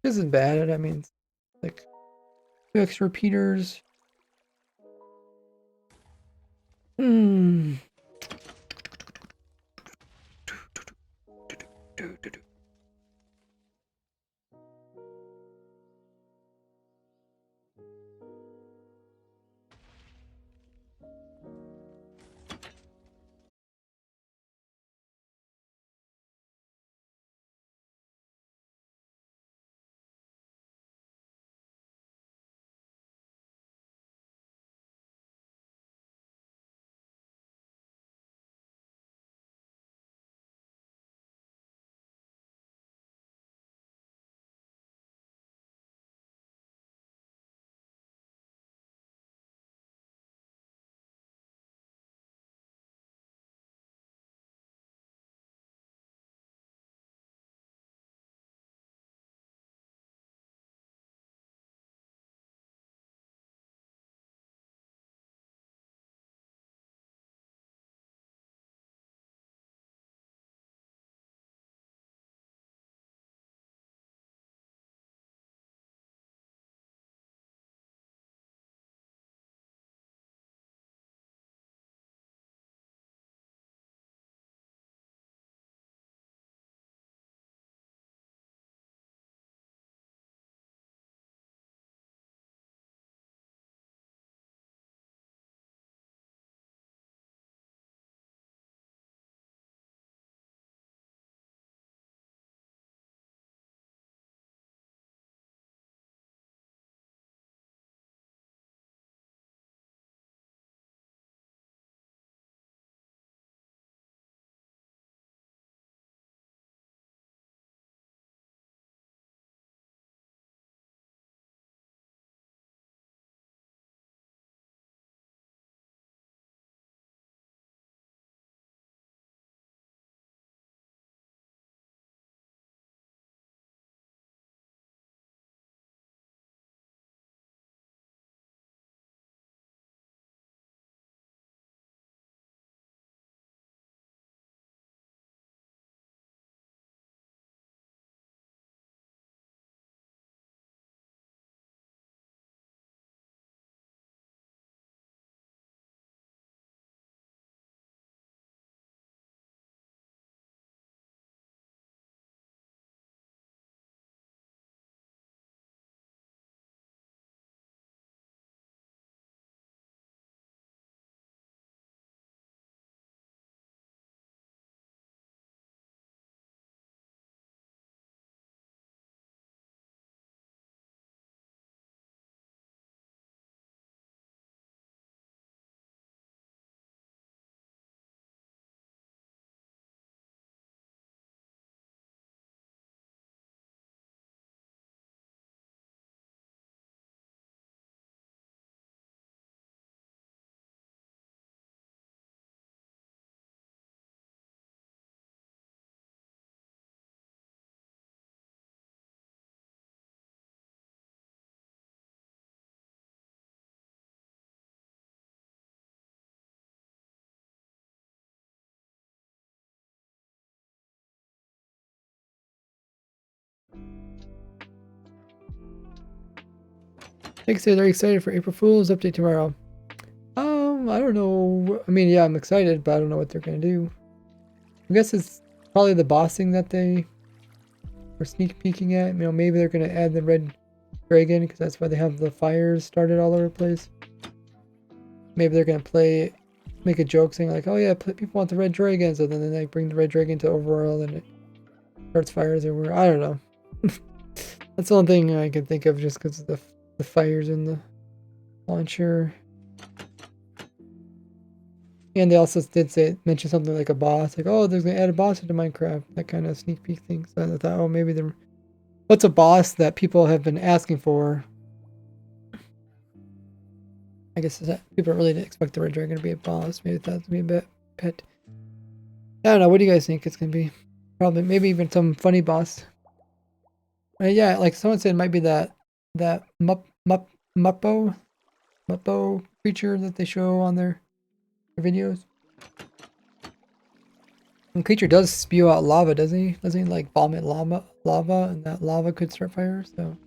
This isn't bad. I mean, like 2 extra repeaters. Nick said, are you excited for April Fool's update tomorrow? I don't know. I mean, yeah, I'm excited, but I don't know what they're gonna do. I guess it's probably the boss thing that they were sneak peeking at. You know, maybe they're gonna add the red dragon because that's why they have the fires started all over the place. Maybe they're gonna make a joke saying like, "Oh yeah, people want the red dragon," so then they bring the red dragon to overworld and it starts fires everywhere. I don't know. That's the only thing I can think of just because of the fires in the launcher. And they also did mention something like a boss, like, oh, there's gonna add a boss into Minecraft, that kind of sneak peek thing. So I thought, oh, maybe what's a boss that people have been asking for? I guess is that people really didn't expect the red dragon to be a boss. Maybe that's gonna be a pet. I don't know. What do you guys think it's gonna be? Probably, maybe even some funny boss. Yeah, like someone said, it might be that Muppo creature that they show on their videos. The creature does spew out lava, doesn't he? Doesn't he like vomit lava, and that lava could start fires? So.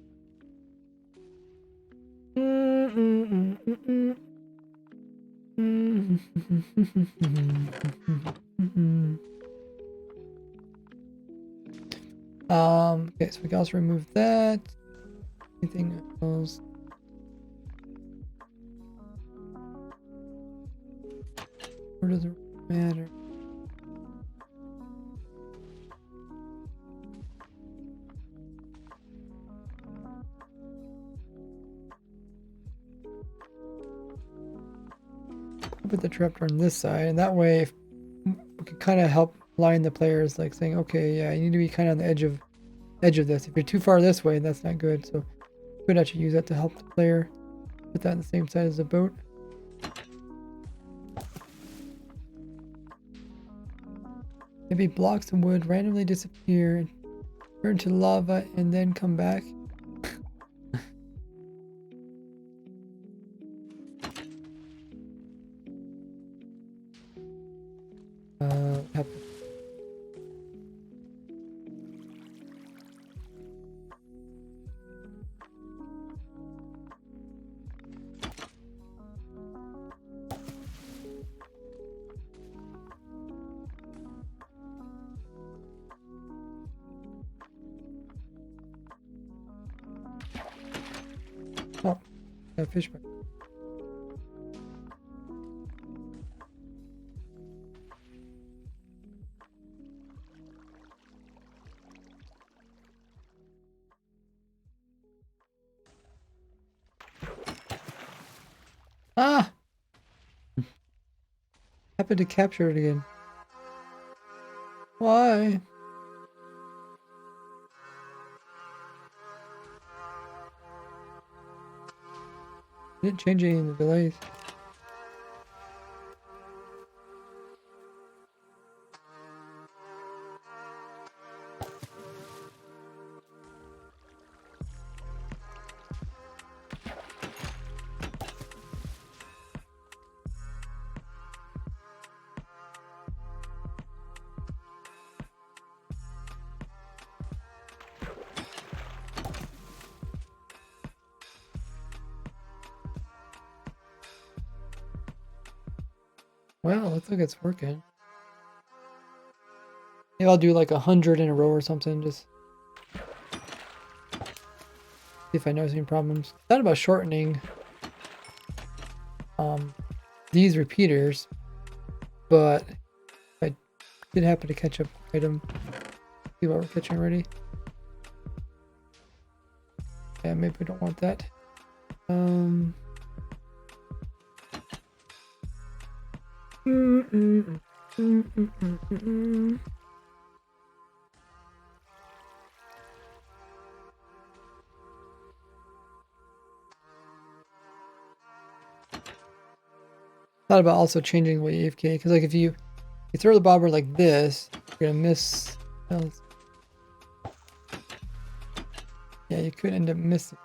Okay, so we can also remove that. Anything else? Or does it matter? Put the trapdoor on this side, and that way we can kind of help line the players, like saying, okay, yeah, you need to be kind of on the edge of this. If you're too far this way, that's not good. So we could actually use that to help the player. Put that on the same side as the boat. Maybe blocks of wood randomly disappear and turn to lava and then come back. Happen. Oh, got a fish back. Ah! Happened to capture it again. Why? Didn't change any of the delays. Well, looks like it's working. Maybe I'll do like 100 in a row or something, just see if I notice any problems. Thought about shortening these repeaters, but I did happen to catch up item. See what we're catching already. Yeah, maybe we don't want that. Thought about also changing the way AFK, because like if you throw the bobber like this, you're gonna miss. Yeah, you could end up missing.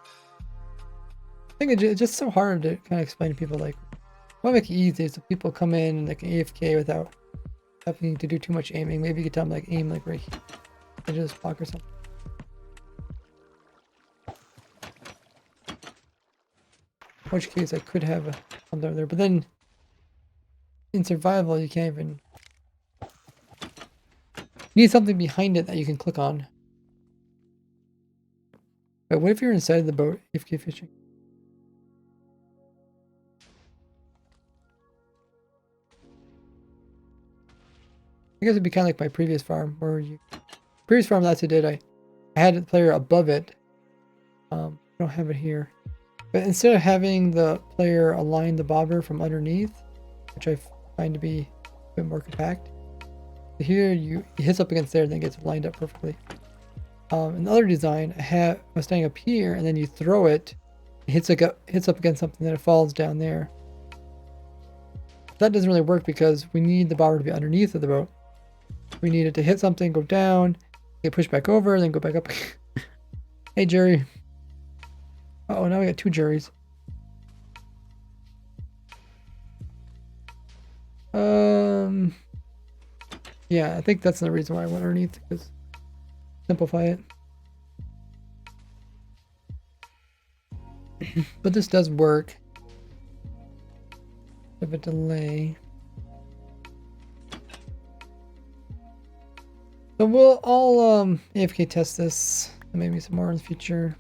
I think it's just so hard to kind of explain to people. Like, I want to make it easy so people come in and they can AFK without having to do too much aiming. Maybe you could tell them like aim like right here, edge of this block or something. In which case I could have something there, but then in survival you can't even. You need something behind it that you can click on. But what if you're inside the boat AFK fishing? I guess it'd be kind of like my previous farm, where previous farm that's what I did. I had the player above it. I don't have it here, but instead of having the player align the bobber from underneath, which I find to be a bit more compact, here it hits up against there and then gets lined up perfectly. In the other design, I was standing up here and then you throw it, hits up against something, then it falls down there. That doesn't really work because we need the bobber to be underneath of the boat. We need it to hit something, go down, get pushed back over, then go back up. Hey, Jerry. Uh-oh, now we got two Jerrys. Yeah, I think that's the reason why I went underneath, because simplify it. But this does work. Have a delay. So I'll AFK test this and maybe some more in the future.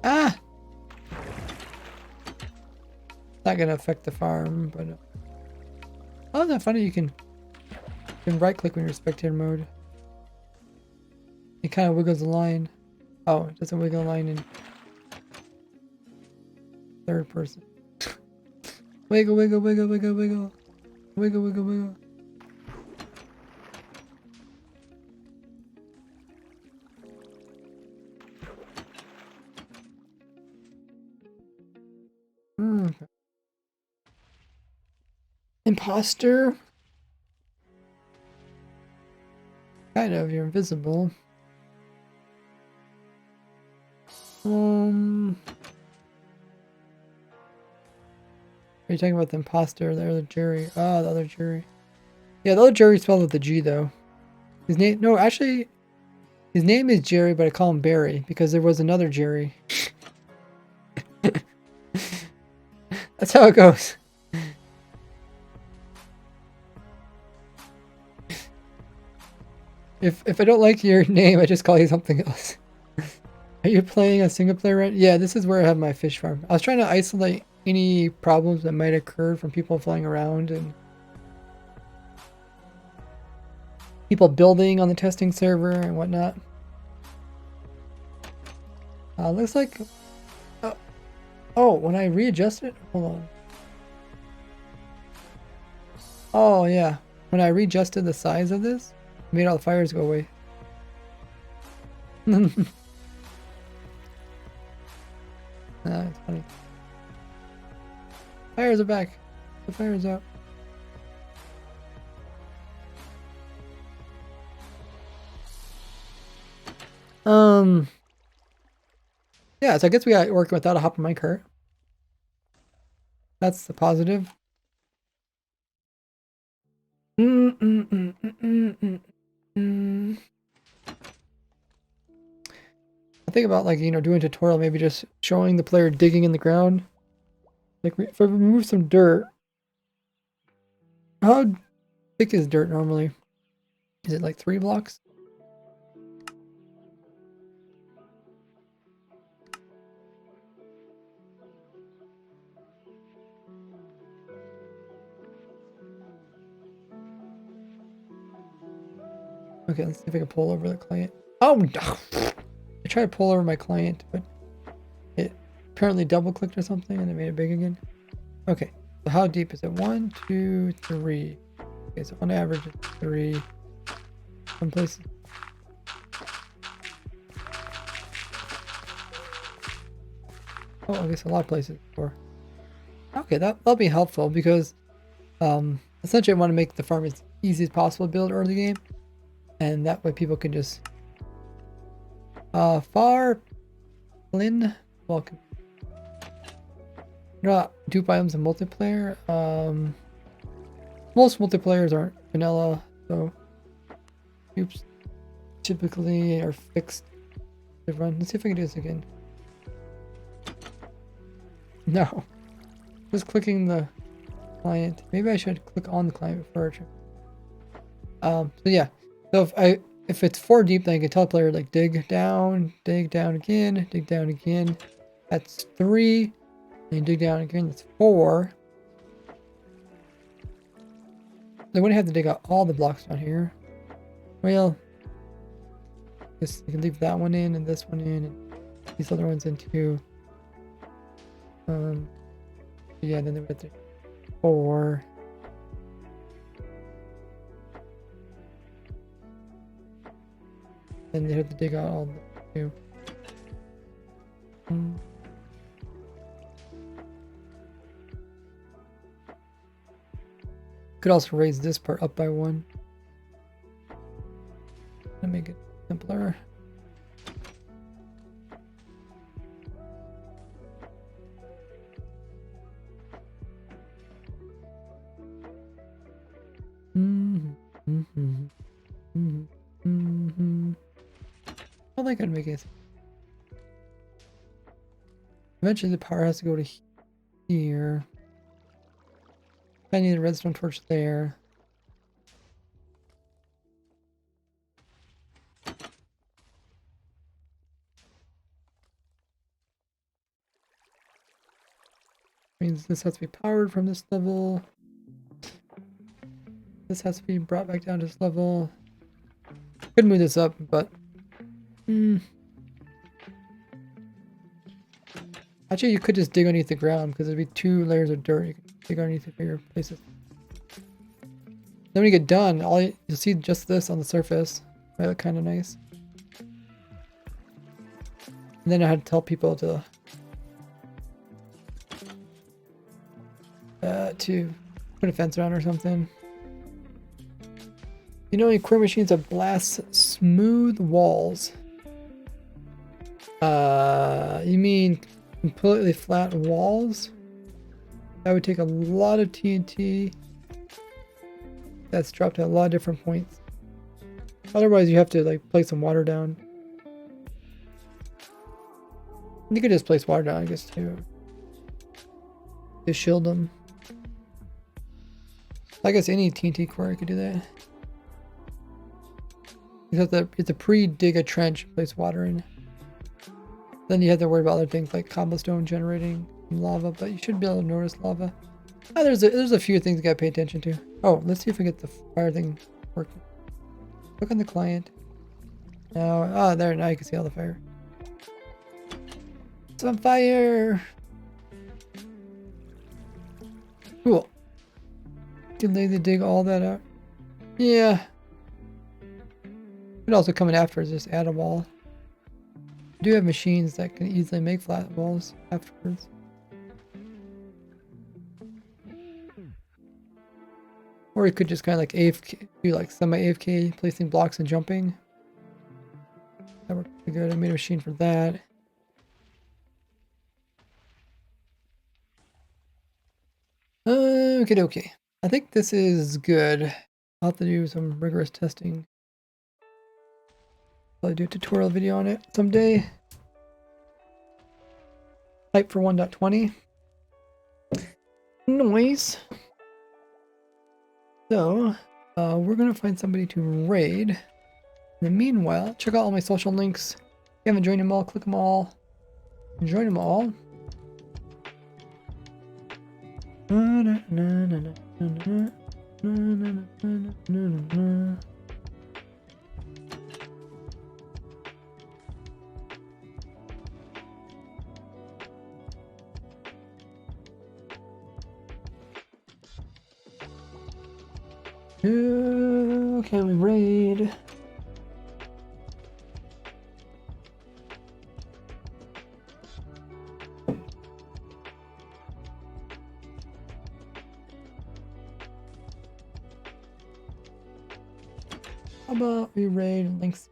Ah! Not gonna affect the farm, but oh, isn't that funny? You can right click when you're spectator mode. It kind of wiggles the line. Oh, it doesn't wiggle the line in third person. Wiggle, wiggle, wiggle, wiggle, wiggle. Wiggle, wiggle, wiggle. Okay. Imposter? Kind of, you're invisible. Are you talking about the imposter? The other Jerry. Ah, the other Jerry. Yeah, the other Jerry spelled with the G though. His name, no, actually, his name is Jerry, but I call him Barry because there was another Jerry. That's how it goes. If I don't like your name, I just call you something else. Are you playing a single player right? Yeah, this is where I have my fish farm. I was trying to isolate any problems that might occur from people flying around and people building on the testing server and whatnot. Looks like... oh, when I readjust it? Hold on. Oh, yeah. When I readjusted the size of this, it made all the fires go away. It's funny. Fires are back. The fire's out. Yeah, so I guess we got working without a hop in my cart. That's the positive. I think about, like, you know, doing a tutorial, maybe just showing the player digging in the ground. Like, if I remove some dirt, how thick is dirt normally? Is it like 3 blocks? Okay, let's see if I can pull over the client. Oh, I tried to pull over my client, but it apparently double clicked or something and it made it big again. Okay, so how deep is it? 1, 2, 3. Okay, so on average it's 3. Some places. Oh, I guess a lot of places 4. Okay, that'll be helpful because essentially I want to make the farm as easy as possible to build early game. And that way people can just far Flynn, welcome. Not dupe items in multiplayer. Most multiplayers aren't vanilla, so dupes typically are fixed to run. Let's see if I can do this again. No, just clicking the client. Maybe I should click on the client before. So yeah, so if it's 4 deep, then I can tell the player like dig down again, dig down again. That's 3. And dig down again. That's 4. They wouldn't have to dig out all the blocks down here. Well, guess you can leave that one in and this one in, and these other ones in too. Yeah, then they would have to 4. Then they have to dig out all the 2. Could also raise this part up by 1 to make it simpler. Well, they could make it. Eventually, the power has to go to here. I need a redstone torch there. Means this has to be powered from this level. This has to be brought back down to this level. Could move this up, but actually, you could just dig underneath the ground because there'd be 2 layers of dirt. You could dig underneath the bigger places. Then when you get done, you'll see just this on the surface. Might look kind of nice. And then I had to tell people to put a fence around or something. You know, any core machines that blast smooth walls. You mean completely flat walls? That would take a lot of TNT. That's dropped at a lot of different points. Otherwise, you have to like place some water down. You could just place water down, I guess, too. To shield them. I guess any TNT core could do that. You have to pre-dig a trench, place water in. Then you have to worry about other things like cobblestone generating lava, but you should be able to notice lava. Oh, there's a few things you gotta pay attention to. Oh, let's see if we get the fire thing working. Look on the client. Now, there, now you can see all the fire. It's on fire! Cool. Can they dig all that out? Yeah. Could also come in after, just add a wall. I do have machines that can easily make flat walls afterwards. Or you could just kind of like AFK, do like semi-AFK, placing blocks and jumping. That worked pretty good. I made a machine for that. Okay. I think this is good. I'll have to do some rigorous testing. I'll do a tutorial video on it someday. Type for 1.20. Noise. So, we're gonna find somebody to raid. In the meanwhile, check out all my social links. If you haven't joined them all, click them all. Join them all. Who can we raid? How about we raid links?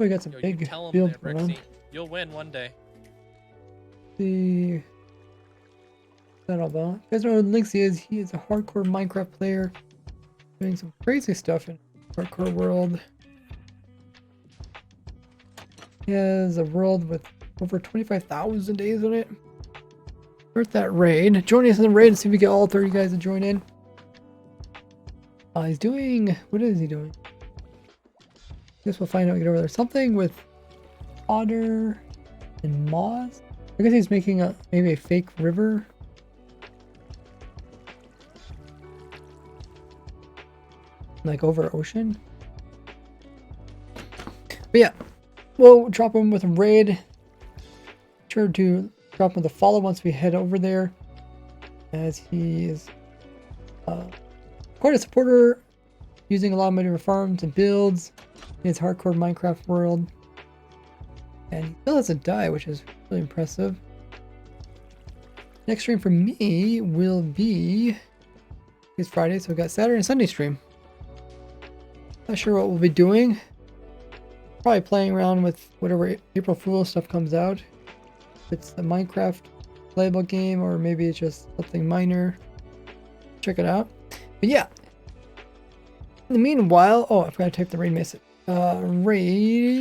We got some Yo, you big tell him builds that, going on. Rexy. You'll win one day. The that all about. You guys know who Lynxy is? He is a hardcore Minecraft player, doing some crazy stuff in hardcore world. He has a world with over 25,000 days on it. Where's that raid? Join us in the raid and see if we get all 30 guys to join in. He's doing... What is he doing? Guess we'll find out when we get over there. Something with otter and moss. I guess he's making maybe a fake river. Like over ocean. But yeah, we'll drop him with a raid. Sure to drop him with a follow once we head over there, as he is quite a supporter, using a lot of my different farms and builds in his hardcore Minecraft world. And he still doesn't die, which is really impressive. Next stream for me will be... It's Friday, so we've got Saturday and Sunday stream. Not sure what we'll be doing. Probably playing around with whatever April Fool's stuff comes out. If it's the Minecraft playable game, or maybe it's just something minor. Check it out. But yeah. In the meanwhile... Oh, I forgot to type the raid message. Raid...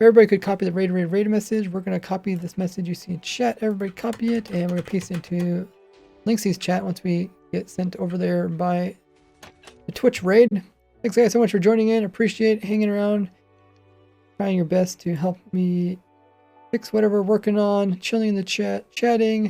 Everybody could copy the raid message. We're going to copy this message you see in chat. Everybody copy it, and we're going to paste it into Lynxy's chat once we get sent over there by the Twitch raid. Thanks guys so much for joining in. Appreciate hanging around, trying your best to help me fix whatever we're working on, chilling in the chat, chatting,